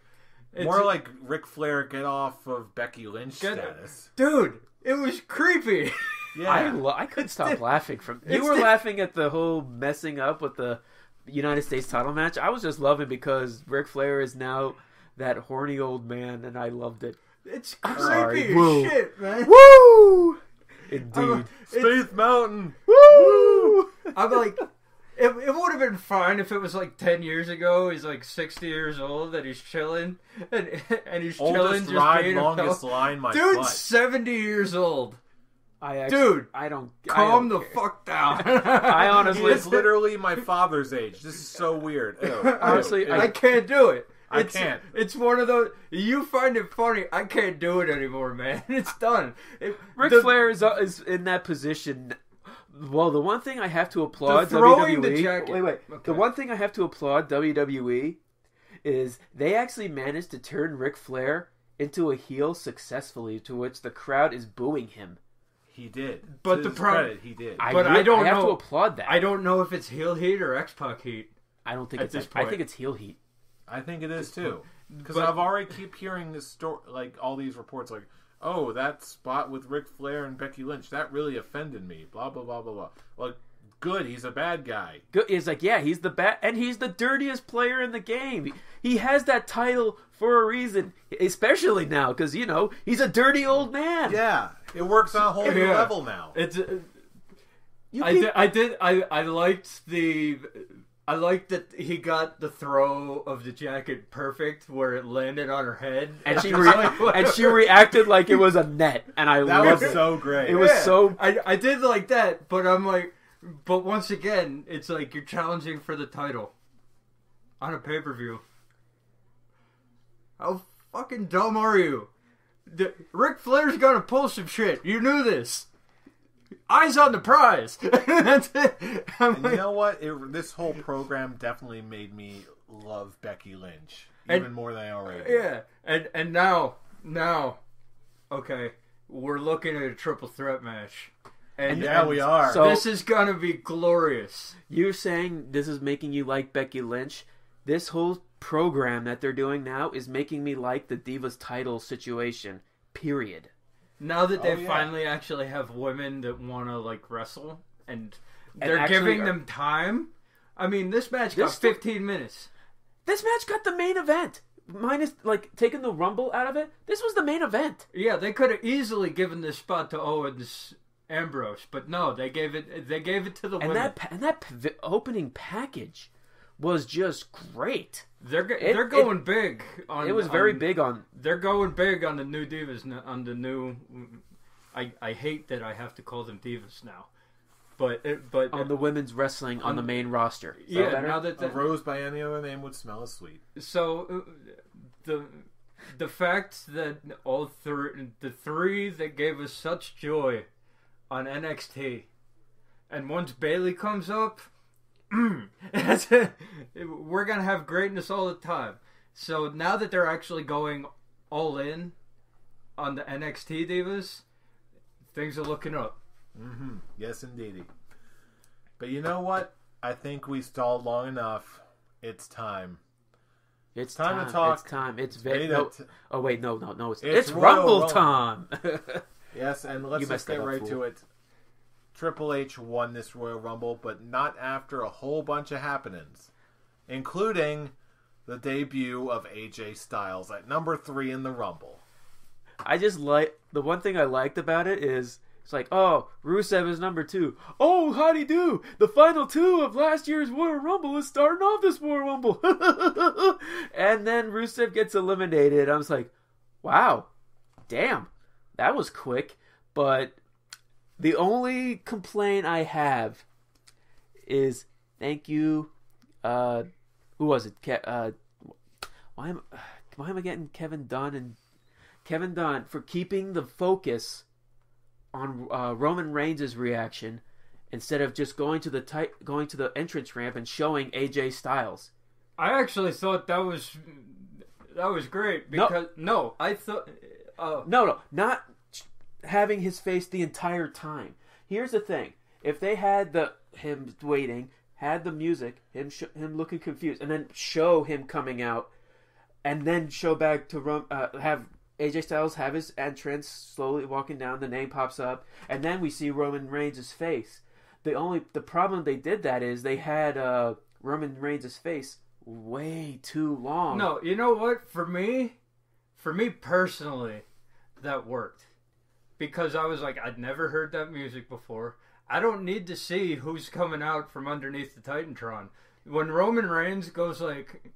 More like Ric Flair get off of Becky Lynch status. Dude, it was creepy. Yeah. I couldn't stop laughing. You were laughing at the whole messing up with the United States title match. I was just loving because Ric Flair is now that horny old man, and I loved it. It's creepy as shit, man. Woo! Indeed. Space Mountain. Woo! I'm like... It would have been fine if it was like 10 years ago. He's like 60 years old and he's chilling. And he's Oldest chilling. Ride, just longest line, my Dude's butt. 70 years old. I don't the fuck down. I honestly... It's literally my father's age. This is so weird. Honestly, I can't do it. I can't. It's one of those... You find it funny. I can't do it anymore, man. It's done. Ric Flair is in that position... Well, the one thing I have to applaud WWE... Okay. The one thing I have to applaud WWE is they actually managed to turn Ric Flair into a heel successfully, to which the crowd is booing him. He did. But to his credit, he did. I have to applaud that. I don't know if it's heel heat or X-Pac heat. I don't think it's this point. I think it's heel heat. I think it is too. Because I've already keep hearing this story, like all these reports, like, oh, that spot with Ric Flair and Becky Lynch, that really offended me. Blah blah blah blah blah. Like, good, he's a bad guy. Good, he's like, yeah, he's the bad, and he's the dirtiest player in the game. He has that title for a reason, especially now because he's a dirty old man. Yeah, it works on a whole new level now. It's. I liked that he got the throw of the jacket perfect where it landed on her head, and she reacted like it was a net, and I loved it. So great. It was so. I did like that, but I'm like, but once again, it's like you're challenging for the title on a pay-per-view. How fucking dumb are you? Ric Flair's gonna pull some shit. You knew this. Eyes on the prize. That's it. And you know what? This whole program definitely made me love Becky Lynch even more than I already did. Yeah, and now, okay, we're looking at a triple threat match. And we are. So this is gonna be glorious. You're saying this is making you like Becky Lynch? This whole program that they're doing now is making me like the Divas title situation. Period. Now that they finally actually have women that want to like wrestle and they're giving them time. I mean, this match got 15 minutes. This match got the main event. Minus like taking the Rumble out of it. This was the main event. Yeah, they could have easily given this spot to Owens Ambrose, but no, they gave it to the women. And that opening package was just great. They're going big on. It was very big on. They're going big on the new divas, on the new. I hate that I have to call them divas now, but on the women's wrestling on the main roster. Yeah, now that a rose by any other name would smell as sweet. So the fact that the three that gave us such joy on NXT, and once Bayley comes up, we're gonna have greatness all the time. So now that they're actually going all in on the NXT divas, things are looking up. Mm-hmm. Yes, indeedy. But you know what? I think we stalled long enough. It's time. It's time to talk. It's time. It's no. Oh wait, no. It's Rumble time. Yes, and let's just get right to it. Triple H won this Royal Rumble, but not after a whole bunch of happenings, including the debut of AJ Styles at number 3 in the Rumble. I just like the one thing I liked about it is it's like, oh, Rusev is number 2. Oh, howdy do. The final 2 of last year's Royal Rumble is starting off this Royal Rumble. And then Rusev gets eliminated. I was like, wow, damn, that was quick. But the only complaint I have is thank you. Who was it? Why am I getting Kevin Dunn for keeping the focus on Roman Reigns' reaction instead of just going to the entrance ramp and showing AJ Styles. I actually thought that was great because I thought not having his face the entire time. Here's the thing: if they had him waiting, had the music, him looking confused, and then show him coming out, and then show back to have AJ Styles have his entrance, slowly walking down, the name pops up, and then we see Roman Reigns' face. The problem they did that is they had Roman Reigns' face way too long. No, you know what? For me personally, that worked. Because I was like, I'd never heard that music before. I don't need to see who's coming out from underneath the Titantron. When Roman Reigns goes like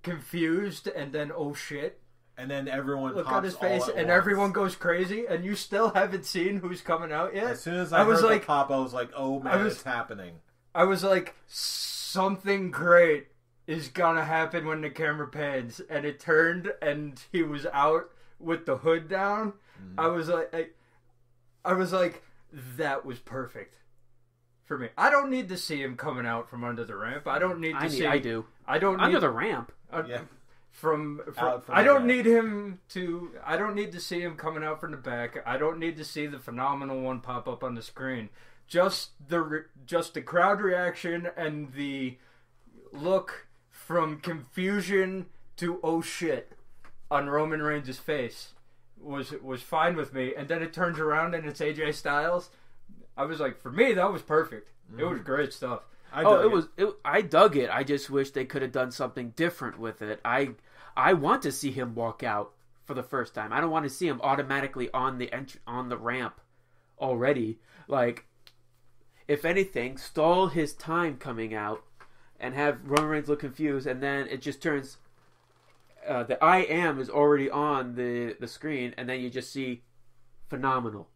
confused and then oh shit, and then everyone look pops at his face all at and once. Everyone goes crazy, and you still haven't seen who's coming out yet. As soon as I heard the pop, I was like, "Oh man, it's happening!" I was like, something great is gonna happen when the camera pans, and it turned, and he was out with the hood down. Mm-hmm. I was like, that was perfect for me. I don't need to see him coming out from under the ramp. I don't need to see. I do. I don't need, under the ramp. Yeah. From I don't need him to. I don't need to see him coming out from the back. I don't need to see the phenomenal one pop up on the screen. Just the crowd reaction and the look from confusion to oh shit on Roman Reigns' face was fine with me. And then it turns around and it's AJ Styles. I was like, for me, that was perfect. Mm-hmm. It was great stuff. I dug it. I just wish they could have done something different with it. I want to see him walk out for the first time. I don't want to see him automatically on the ramp already. Like, if anything, stall his time coming out and have Roman Reigns look confused, and then it just turns. The I am is already on the screen, and then you just see phenomenal,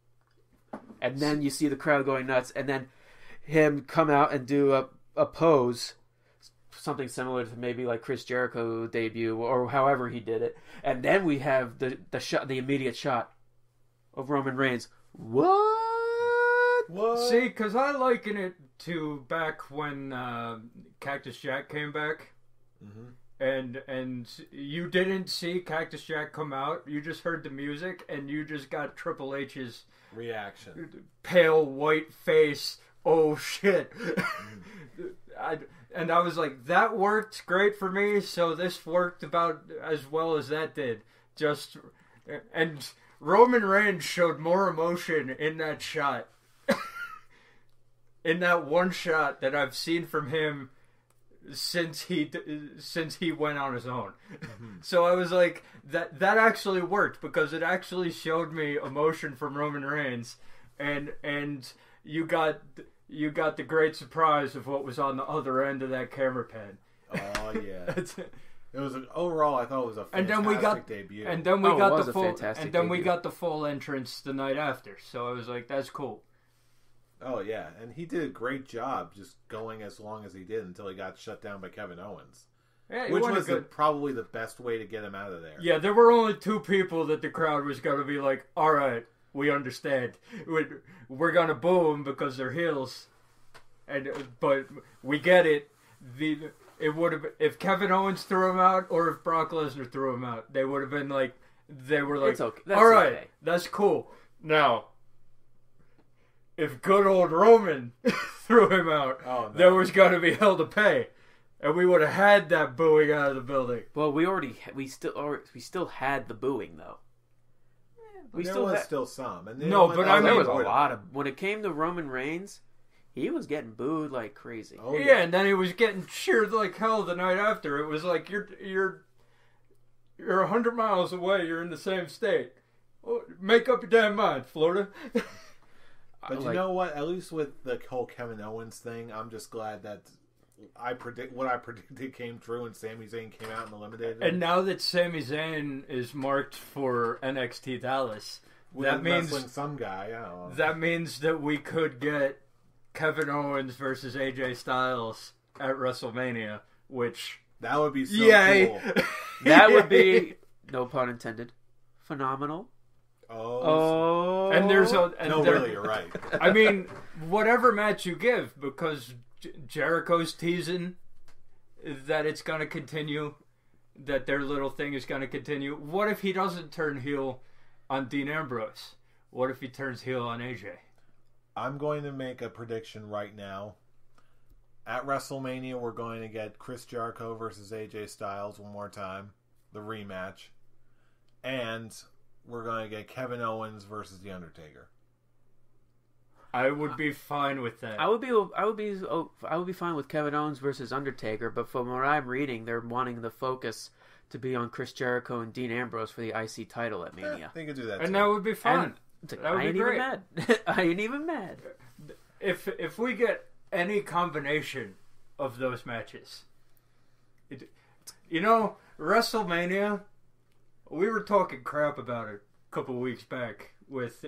and then you see the crowd going nuts, and then him come out and do a pose, something similar to maybe like Chris Jericho debut or however he did it, and then we have the immediate shot of Roman Reigns. What? See, because I liken it to back when Cactus Jack came back. Mm-hmm. And you didn't see Cactus Jack come out. You just heard the music, and you just got Triple H's reaction, pale white face. Oh shit! I was like, that worked great for me. So this worked about as well as that did. And Roman Reigns showed more emotion in that shot, in that one shot that I've seen from him since he went on his own. Mm-hmm. So I was like, that actually worked because it actually showed me emotion from Roman Reigns, and you got the great surprise of what was on the other end of that camera pan. Oh yeah. It was overall, I thought it was a fantastic debut. And then we got the full entrance the night after. So I was like, that's cool. Oh, yeah. And he did a great job just going as long as he did until he got shut down by Kevin Owens. Yeah, which was probably the best way to get him out of there. Yeah, there were only two people that the crowd was going to be like, all right, we understand. We're going to boo them because they're heels. But we get it. It would have, if Kevin Owens threw him out or if Brock Lesnar threw him out, they would have been like, it's okay. All right, okay. That's cool. Now, if good old Roman threw him out, there was going to be hell to pay. And we would have had that booing out of the building. Well, we still had the booing though. There was still some. And there was a lot of. When it came to Roman Reigns, he was getting booed like crazy. Oh, yeah, and then he was getting cheered like hell the night after. It was like you're 100 miles away. You're in the same state. Oh, make up your damn mind, Florida. But you know what? At least with the whole Kevin Owens thing, I'm just glad that what I predicted came true, and Sami Zayn came out and eliminated him. And now that Sami Zayn is marked for NXT Dallas, that means some guy. I don't know. That means that we could get Kevin Owens versus AJ Styles at WrestleMania, which that would be so cool. That would be, no pun intended, phenomenal. Oh. And there's really, you're right. I mean, whatever match you give, because Jericho's teasing that it's going to continue, that their little thing is going to continue. What if he doesn't turn heel on Dean Ambrose? What if he turns heel on AJ? I'm going to make a prediction right now. At WrestleMania, we're going to get Chris Jericho versus AJ Styles one more time, the rematch, and we're going to get Kevin Owens versus The Undertaker. I would be fine with that. I would be fine with Kevin Owens versus Undertaker, but from what I'm reading, they're wanting the focus to be on Chris Jericho and Dean Ambrose for the IC title at Mania. They could do that, and that would be fun. I ain't even mad. I ain't even mad. If we get any combination of those matches, WrestleMania, we were talking crap about it a couple weeks back with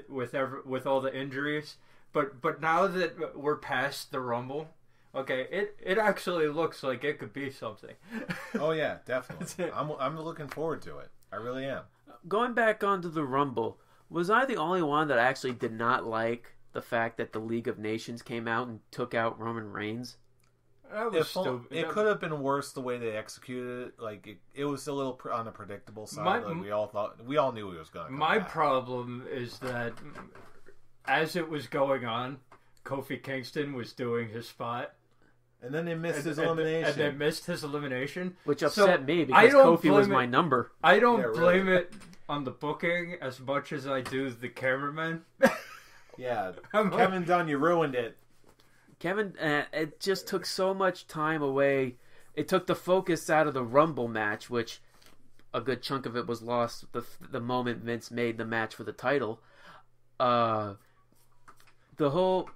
all the injuries, but now that we're past the Rumble, okay, it actually looks like it could be something. Oh yeah, definitely. I'm looking forward to it. I really am. Going back onto the Rumble, was I the only one that actually did not like the fact that the League of Nations came out and took out Roman Reigns? It could have been worse the way they executed it. Like it was a little on the predictable side. We all knew he was going to come back. Problem is that as it was going on, Kofi Kingston was doing his spot. And then they missed his elimination. Which upset me because Kofi was my number. I don't blame it on the booking as much as I do the cameraman. Yeah. Kevin Dunn, you ruined it. Kevin, it just took so much time away. It took the focus out of the Rumble match, which a good chunk of it was lost the moment Vince made the match for the title. The whole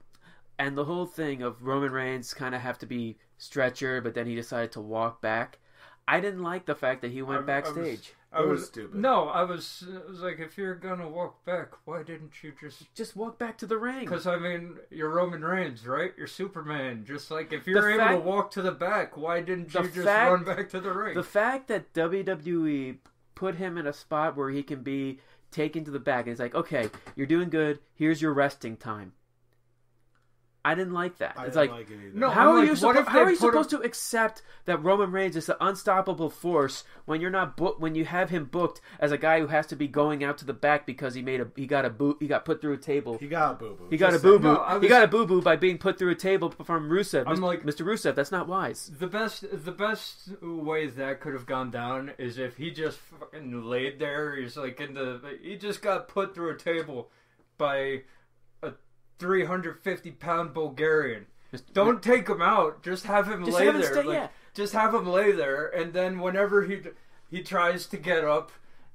thing of Roman Reigns kind of have to be stretcher, but then he decided to walk back. I didn't like the fact that he went backstage. It was stupid. No, I was like, if you're gonna walk back, why didn't you just walk back to the ring? Because I mean, you're Roman Reigns, right? You're Superman. Just like if you're able to walk to the back, why didn't you just run back to the ring? The fact that WWE put him in a spot where he can be taken to the back, and it's like, okay, you're doing good. Here's your resting time. I didn't like that. It's like, no, how are you supposed to accept that Roman Reigns is an unstoppable force when you're not when you have him booked as a guy who has to be going out to the back because he got put through a table. He got a boo boo. He got a boo boo. He got a boo boo by being put through a table from Rusev. Mr. Rusev, that's not wise. The best way that could have gone down is if he just fucking laid there. He's like he just got put through a table by 350-pound Bulgarian. Don't take him out. Just have him lay there. Just have him lay there, and then whenever he tries to get up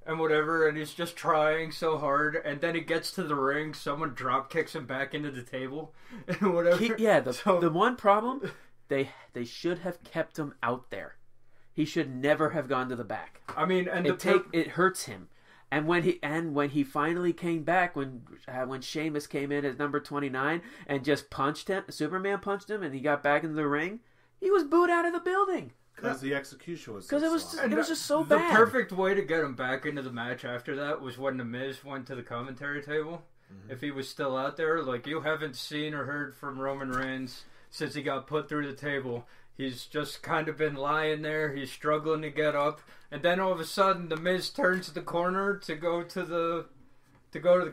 and whatever, and he's just trying so hard, and then he gets to the ring, someone drop kicks him back into the table and whatever. The one problem, they should have kept him out there. He should never have gone to the back. I mean, and it hurts him. And when he finally came back, when Sheamus came in at number 29 and just punched him, Superman punched him, and he got back into the ring, he was booed out of the building. Because the execution was because sloppy. it was just so The bad. perfect way to get him back into the match after that was when The Miz went to the commentary table. Mm-hmm. If he was still out there, like, you haven't seen or heard from Roman Reigns since he got put through the table. He's just kind of been lying there. He's struggling to get up. And then all of a sudden, The Miz turns the corner to go to the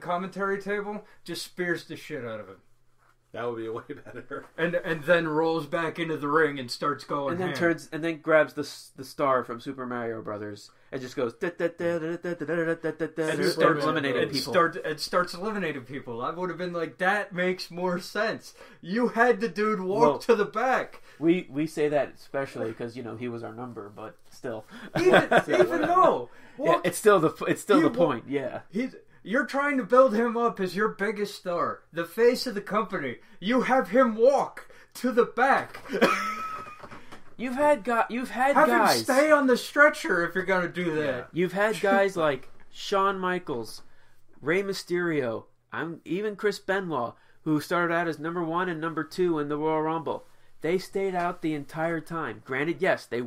commentary table, just spears the shit out of him. That would be way better. And then rolls back into the ring and starts going and then ham. and then grabs the star from Super Mario Brothers and just goes and starts eliminating people. It starts eliminating people. I would have been like, that makes more sense. You had the dude walk to the back. We say that especially because he was our number, but still, even though it's still the point. Yeah, you're trying to build him up as your biggest star, the face of the company. You have him walk to the back. You've had Have guys him stay on the stretcher if you're gonna do that. Yeah. You've had guys like Shawn Michaels, Rey Mysterio, even Chris Benoit, who started out as number 1 and number 2 in the Royal Rumble. They stayed out the entire time. Granted, yes, they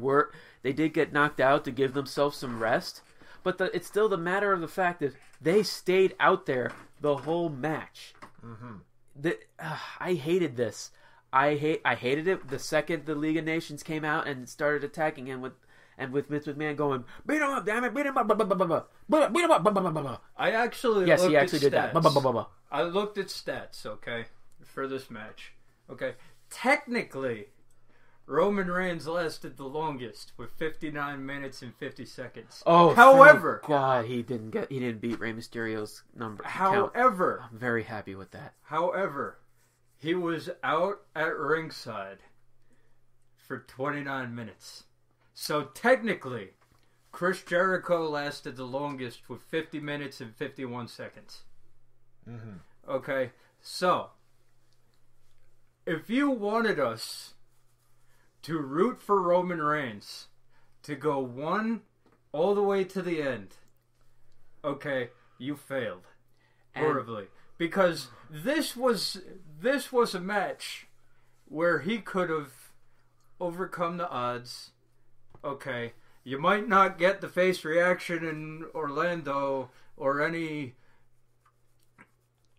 did get knocked out to give themselves some rest, but it's still the matter of the fact that they stayed out there the whole match. Mm-hmm. I hated this. I hated it the second the League of Nations came out and started attacking him with Vince McMahon going, beat him up, damn it, beat him up, beat him up. I actually yes, looked he actually did at that. I looked at stats, okay, for this match. Okay, technically, Roman Reigns lasted the longest with 59 minutes and 50 seconds. Oh, however, God, he didn't beat Rey Mysterio's number. However, count. I'm very happy with that. However, he was out at ringside for 29 minutes. So technically, Chris Jericho lasted the longest with 50 minutes and 51 seconds. Mm-hmm. Okay, so if you wanted us to root for Roman Reigns to go one all the way to the end, okay, you failed horribly. Because this was a match where he could have overcome the odds. Okay, you might not get the face reaction in Orlando or any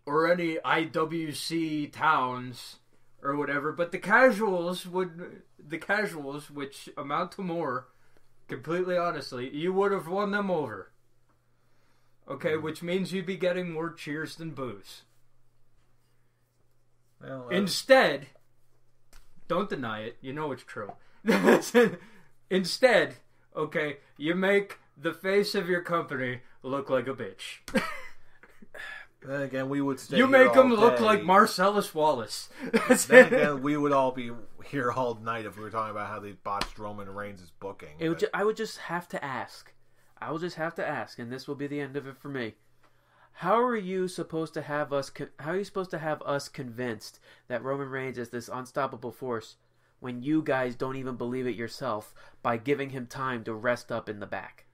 IWC towns or whatever, but the casuals, which amount to more, completely honestly, you would have won them over. Okay, which means you'd be getting more cheers than boos. Well, Instead, don't deny it, you know it's true. Instead, okay, you make the face of your company look like a bitch. Then again, we would stay. You here make him all look day. like Marcellus Wallace. Then again, we would all be here all night if we were talking about how they botched Roman Reigns' booking. I would just have to ask. I will just have to ask, and this will be the end of it for me. How are you supposed to have us? How are you supposed to have us convinced that Roman Reigns is this unstoppable force when you guys don't even believe it yourself by giving him time to rest up in the back?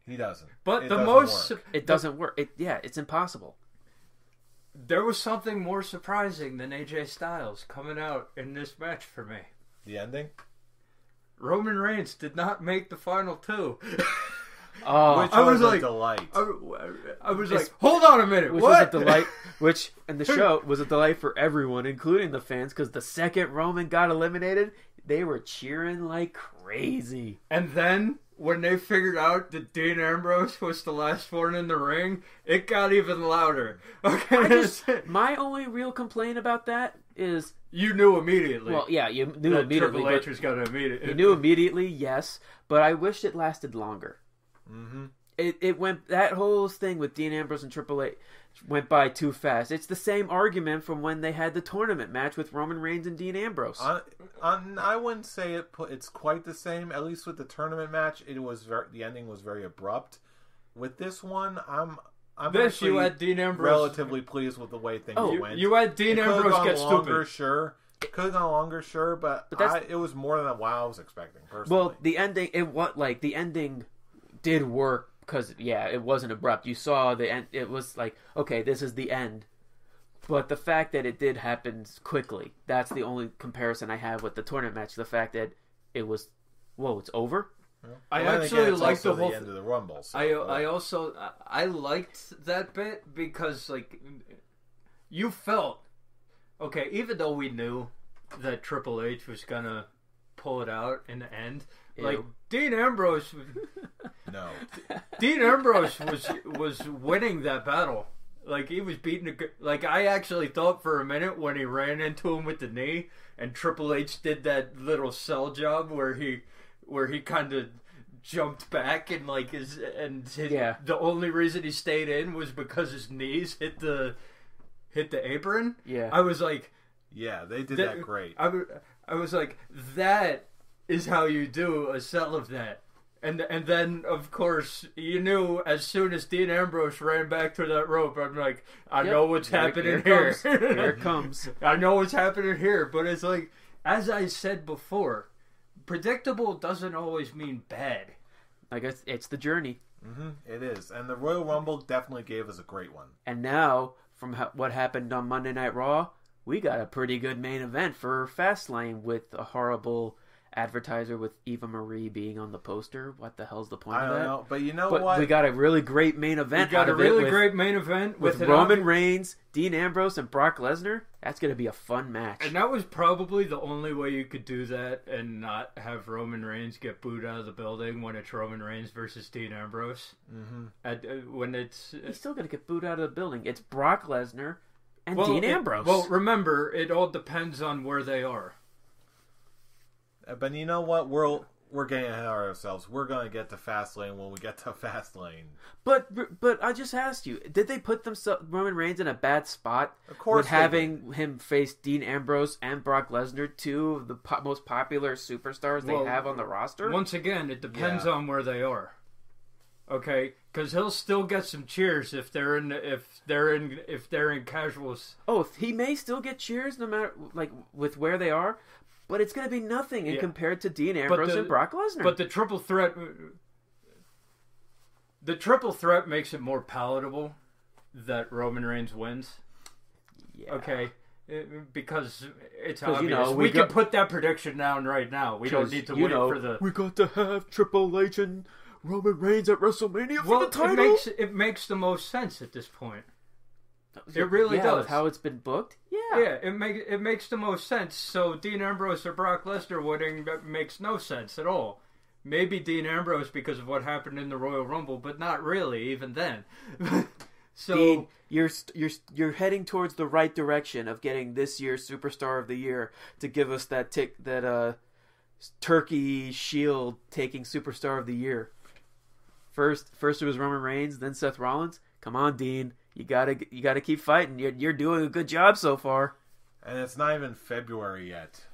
He doesn't. But it the doesn't most work. It doesn't work. It's impossible. There was something more surprising than AJ Styles coming out in this match for me. The ending. Roman Reigns did not make the final 2. Oh, Which I was was a like, delight. I was like, hold on a minute, which what? was a delight. Which in the show was a delight for everyone, including the fans, because the second Roman got eliminated, they were cheering like crazy. And then when they figured out that Dean Ambrose was the last one in the ring, it got even louder. Okay, my only real complaint about that is you knew immediately. Well, yeah, you knew that immediately. Triple H was going to immediately. You knew immediately, yes, but I wished it lasted longer. Mm-hmm. It went, that whole thing with Dean Ambrose and Triple H went by too fast. It's the same argument from when they had the tournament match with Roman Reigns and Dean Ambrose. I wouldn't say it's quite the same. At least with the tournament match, the ending was very abrupt. With this one, I'm actually you had Dean Ambrose relatively pleased with the way things went. You had Dean Ambrose get stupid. Sure. It could have gone longer, sure, but it was more than what I was expecting, personally. Well, the ending, the ending did work because, yeah, it wasn't abrupt. You saw the end. It was like, okay, this is the end. But the fact that it did happen quickly, that's the only comparison I have with the tournament match. The fact that it was, whoa, it's over? I Well, actually again, it's liked the also whole. end of the Rumble. So, I liked that bit because like you felt okay, even though we knew that Triple H was gonna pull it out in the end. Like Dean Ambrose, no, Dean Ambrose was winning that battle. Like he was beating like I actually thought for a minute when he ran into him with the knee and Triple H did that little sell job where he kind of jumped back and like the only reason he stayed in was because his knees hit the apron. Yeah, I was like, yeah, they did that great. I was like, that is how you do a sell of that. And then, of course, you knew as soon as Dean Ambrose ran back to that rope, I'm like, I know what's happening here. Here it comes. I know what's happening here. But it's like, as I said before, predictable doesn't always mean bad. I guess it's the journey. Mm-hmm, it is. And the Royal Rumble definitely gave us a great one. And now, from what happened on Monday Night Raw, we got a pretty good main event for Fastlane with a horrible advertiser with Eva Marie being on the poster. What the hell's the point of that? I don't know, but you know what? We got a really great main event. We got a really great main event with Roman Reigns, Dean Ambrose, and Brock Lesnar. That's going to be a fun match. And that was probably the only way you could do that and not have Roman Reigns get booed out of the building when it's Roman Reigns versus Dean Ambrose. Mm-hmm. When it's he's still going to get booed out of the building. It's Brock Lesnar and Dean Ambrose. Well, remember, it all depends on where they are. But you know what? We're getting ahead of ourselves. We're going to get to Fastlane when we get to Fastlane. But I just asked you, did they put Roman Reigns in a bad spot? Of course, with having him face Dean Ambrose and Brock Lesnar, two of the most popular superstars they have on the roster. Once again, it depends on where they are. Okay, because he'll still get some cheers if they're in casuals. Oh, he may still get cheers no matter with where they are. But it's going to be nothing in compared to Dean Ambrose and Brock Lesnar. But the triple threat makes it more palatable that Roman Reigns wins. Yeah. Okay, because it's obvious. We can put that prediction down right now. We don't need to wait for the. We got to have Triple H and Roman Reigns at WrestleMania for the title. It makes the most sense at this point. It really does. With how it's been booked? Yeah. Yeah, it makes the most sense. So Dean Ambrose or Brock Lesnar winning makes no sense at all. Maybe Dean Ambrose because of what happened in the Royal Rumble, but not really even then. So Dean, you're heading towards the right direction of getting this year's Superstar of the Year to give us that Turkey Shield taking Superstar of the Year. First it was Roman Reigns, then Seth Rollins. Come on, Dean. You gotta keep fighting. You're doing a good job so far. And it's not even February yet.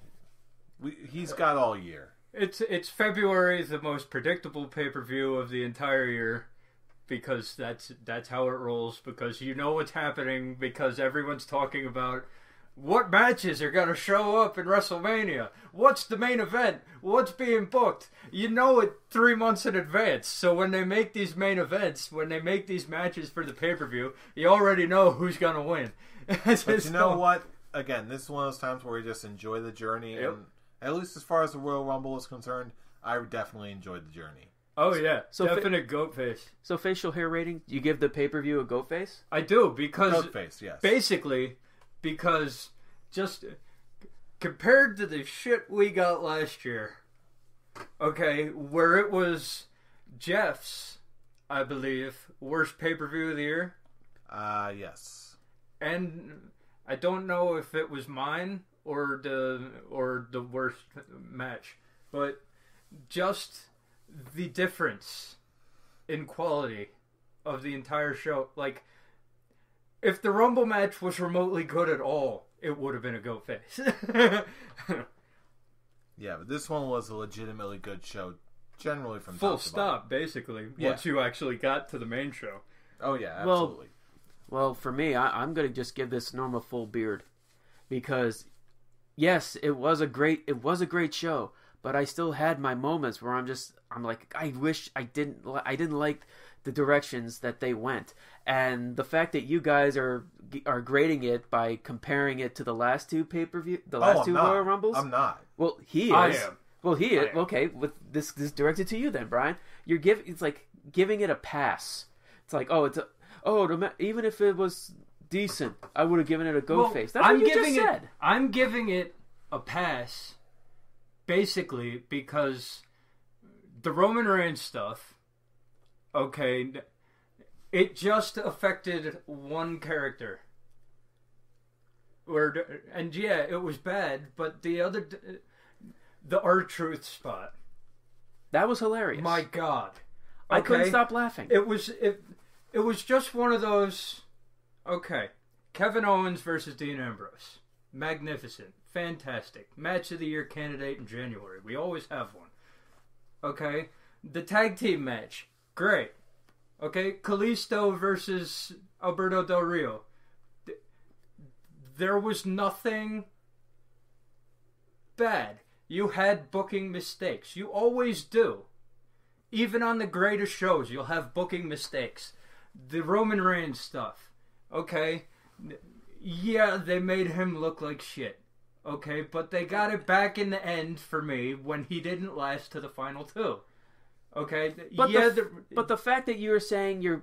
He's got all year. It's February, the most predictable pay-per-view of the entire year, because that's how it rolls. Because you know what's happening. Because everyone's talking about what matches are going to show up in WrestleMania. What's the main event? What's being booked? You know it 3 months in advance. So when they make these main events, when they make these matches for the pay-per-view, you already know who's going to win. But you know what? Again, this is one of those times where we just enjoy the journey. Yep. And at least as far as the Royal Rumble is concerned, I definitely enjoyed the journey. Oh, yeah. So definite goat face. So facial hair rating, you give the pay-per-view a goat face? I do, because... Goat face, yes. Basically, because just compared to the shit we got last year, okay, where it was Jeff's, I believe, worst pay-per-view of the year. Yes. And I don't know if it was mine or the worst match, but just the difference in quality of the entire show. Like, if the Rumble match was remotely good at all, it would have been a goat face. Yeah, but this one was a legitimately good show, generally from full top to stop, bottom. Basically, Yeah. once you actually got to the main show. Oh yeah, absolutely. Well, for me, I'm going to just give this Norma full beard, because yes, it was a great show, but I still had my moments where I'm like, I wish I didn't like the directions that they went. And the fact that you guys are grading it by comparing it to the last two pay-per-view, two Royal Rumbles. I'm not. Well, he is. I am. Well, okay. With this directed to you then, Brian. It's like giving it a pass. It's like, even if it was decent, I would have given it a go face. That's what you just said. I'm giving it a pass, basically because the Roman Reigns stuff. Okay, it just affected one character. It was bad, but the R-Truth spot. That was hilarious. My God. Okay. I couldn't stop laughing. It was just one of those, okay, Kevin Owens versus Dean Ambrose. Magnificent. Fantastic. Match of the year candidate in January. We always have one. Okay. The tag team match. Great. Okay. Kalisto versus Alberto Del Rio. There was nothing bad. You had booking mistakes. You always do. Even on the greatest shows, you'll have booking mistakes. The Roman Reigns stuff. Okay. Yeah, they made him look like shit. Okay, but they got it back in the end for me when he didn't last to the final two. Okay? But the fact that you're saying you're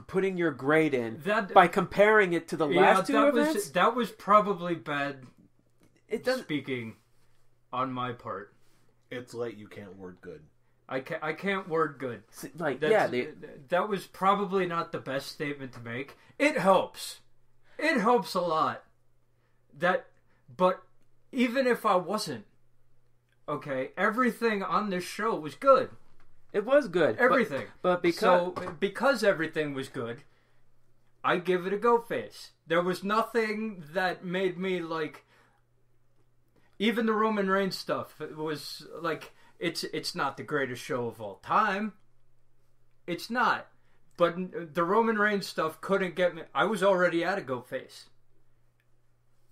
putting your grade in by comparing it to the last two events? That was probably bad speaking on my part. It's late, you can't word good. I can't word good. That was probably not the best statement to make. It helps. It helps a lot. But even if I wasn't, okay, everything on this show was good. It was good. Everything. But because everything was good, I give it a go face. There was nothing that made me like. Even the Roman Reigns stuff, it was like, it's not the greatest show of all time. It's not. But the Roman Reigns stuff couldn't get me. I was already at a go face.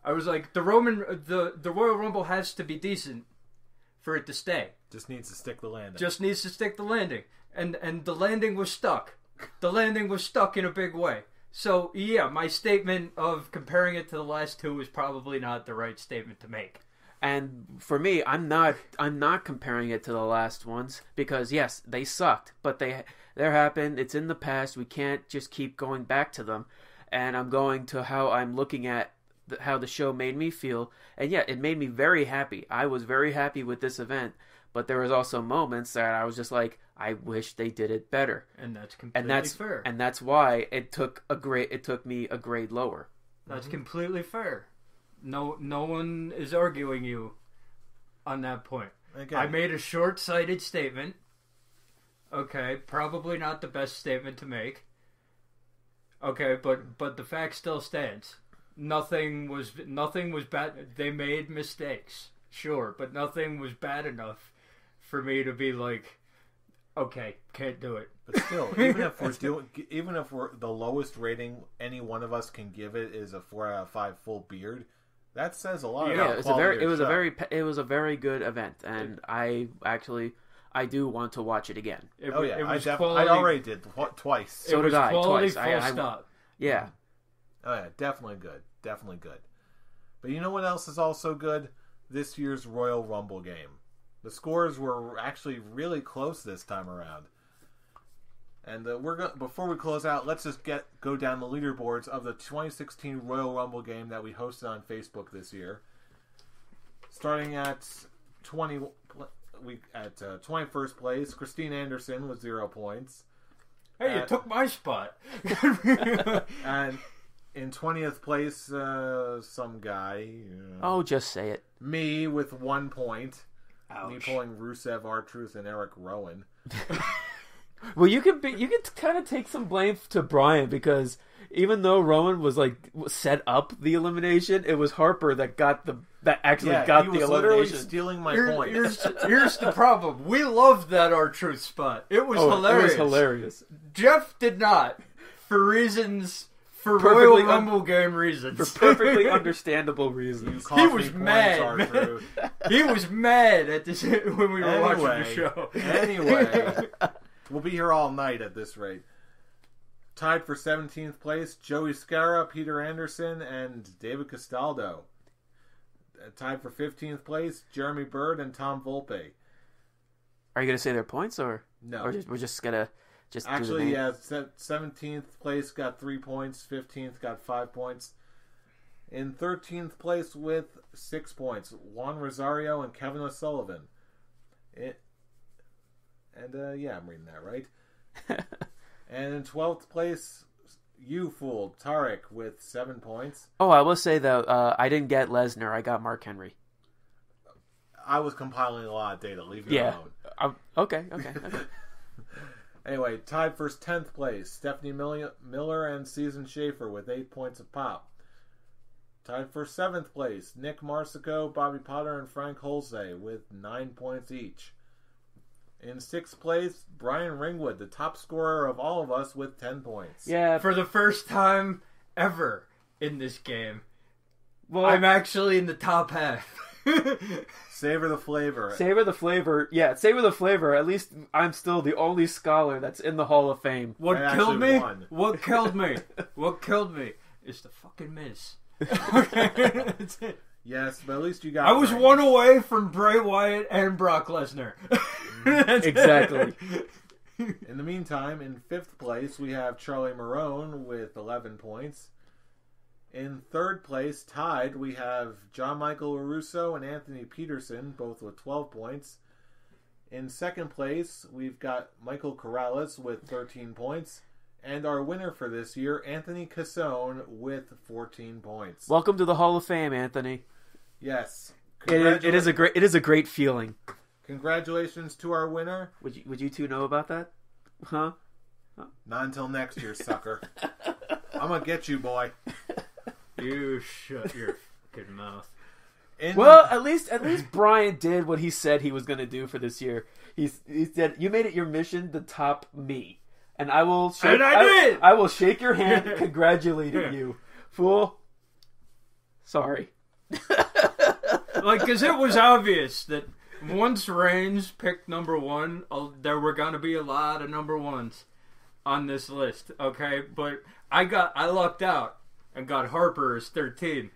I was like, the Royal Rumble has to be decent for it to stay. Just needs to stick the landing. And the landing was stuck. The landing was stuck in a big way. So, yeah, my statement of comparing it to the last two is probably not the right statement to make. And for me, I'm not comparing it to the last ones because yes, they sucked, but they're happened. It's in the past. We can't just keep going back to them. And I'm going to how I'm looking at how the show made me feel. And yeah, it made me very happy. I was very happy with this event, but there was also moments that I was just like, I wish they did it better. And that's completely fair. And that's why it took me a grade lower. That's completely fair. No one is arguing you on that point. Again. I made a short-sighted statement. Okay, probably not the best statement to make. Okay, but the fact still stands. Nothing was bad. They made mistakes, sure, but nothing was bad for me to be like, okay, can't do it. But still, even if we're the lowest rating any one of us can give it is a 4 out of 5 full beard. That says a lot. Yeah, it was a very good event, and I do want to watch it again. I already did twice. So did I twice. Yeah. Oh yeah, definitely good. But you know what else is also good? This year's Royal Rumble game. The scores were actually really close this time around. And before we close out, let's just go down the leaderboards of the 2016 Royal Rumble game that we hosted on Facebook this year. Starting at 21st place, Christine Anderson with 0 points. Hey, you took my spot. And in 20th place, some guy. Oh, just say it. Me with 1 point. Ouch. Me pulling Rusev, R-Truth, and Eric Rowan. Well, you could kind of take some blame to Brian because even though Rowan was set up the elimination, it was Harper that got the elimination. Literally stealing my point. Here's the problem. We loved that R-Truth spot. It was hilarious. It was hilarious. Jeff did not, for Royal Rumble game reasons. For perfectly understandable reasons. He was mad. He was mad at this when we were watching the show. Anyway, we'll be here all night at this rate. Tied for 17th place, Joey Scara, Peter Anderson, and David Castaldo. Tied for 15th place, Jeremy Bird and Tom Volpe. Are you gonna say their points or No? Or we're just gonna just actually, do the yeah. 17th place got 3 points. 15th got 5 points. In 13th place with 6 points, Juan Rosario and Kevin O'Sullivan. I'm reading that right. And in 12th place, you fool, Tarek with 7 points. Oh, I will say though, I didn't get Lesnar. I got Mark Henry. I was compiling a lot of data. Leave me alone. Okay. Anyway, tied for 10th place, Stephanie Miller and Susan Schaefer with 8 points of pop. Tied for 7th place, Nick Marsico, Bobby Potter, and Frank Holsey with 9 points each. In 6th place, Brian Ringwood, the top scorer of all of us, with 10 points. Yeah, for the first time ever in this game, well, I'm actually in the top half. Savor the flavor. Savor the flavor. Yeah, savor the flavor. At least I'm still the only scholar that's in the Hall of Fame. What killed me is the fucking Miz. That's it. Yes, but at least you got. I was one away from Bray Wyatt and Brock Lesnar. Exactly. In the meantime, in 5th place, we have Charlie Marone with 11 points. In 3rd place, tied, we have John Michael LaRusso and Anthony Peterson, both with 12 points. In 2nd place, we've got Michael Corrales with 13 points. And our winner for this year, Anthony Cassone, with 14 points. Welcome to the Hall of Fame, Anthony. Yes. It is a great feeling. Congratulations to our winner. Would you two know about that? Huh? Not until next year, sucker. I'm gonna get you, boy. You shut your fucking mouth. At least Brian did what he said he was gonna do for this year. He said, "You made it your mission to top me." And I will shake, and I did! I will shake your hand congratulating you. Fool. Sorry. Because it was obvious that once Reigns picked number 1, there were going to be a lot of number 1s on this list, okay? But I lucked out and got Harper as 13.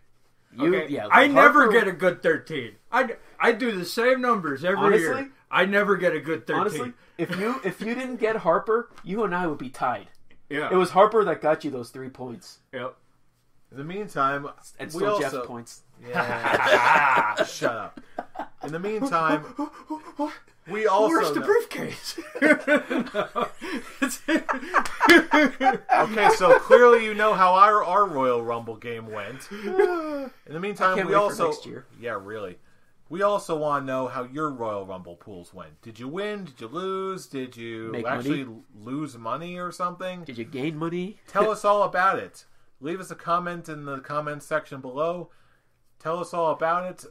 Okay? I never get a good 13. I do the same numbers every year. I never get a good 13. Honestly, if you didn't get Harper, you and I would be tied. Yeah. It was Harper that got you those 3 points. Yep. In the meantime, and still Jeff points. Yeah. Shut up. In the meantime, we also where's the briefcase? Okay, so clearly you know how our Royal Rumble game went. In the meantime, we also next year. Yeah, really. We also want to know how your Royal Rumble pools went. Did you win? Did you lose? Did you actually lose money or something? Did you gain money? Tell us all about it. Leave us a comment in the comments section below. Tell us all about it.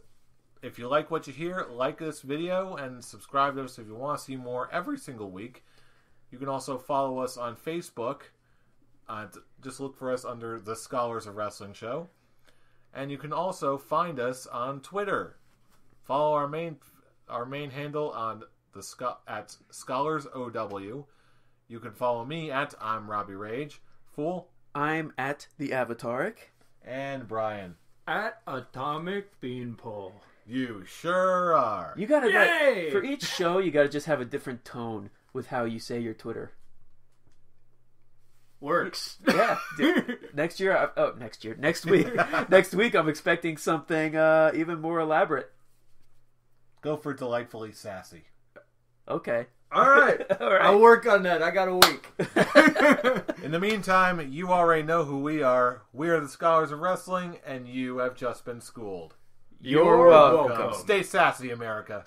If you like what you hear, like this video and subscribe to us if you want to see more every single week. You can also follow us on Facebook. Just look for us under the Scholars of Wrestling Show. And you can also find us on Twitter. Follow our main handle on at ScholarsOW. You can follow me at I'm Robbie Rage. Fool. I'm at the Avataric. And Brian. At Atomic Beanpole. You sure are. You gotta for each show you gotta just have a different tone with how you say your Twitter. Works. Yeah. Next week I'm expecting something even more elaborate. Go for delightfully sassy. Okay. All right. I'll work on that. I got a week. In the meantime, you already know who we are. We are the Scholars of Wrestling, and you have just been schooled. You're welcome. Stay sassy, America.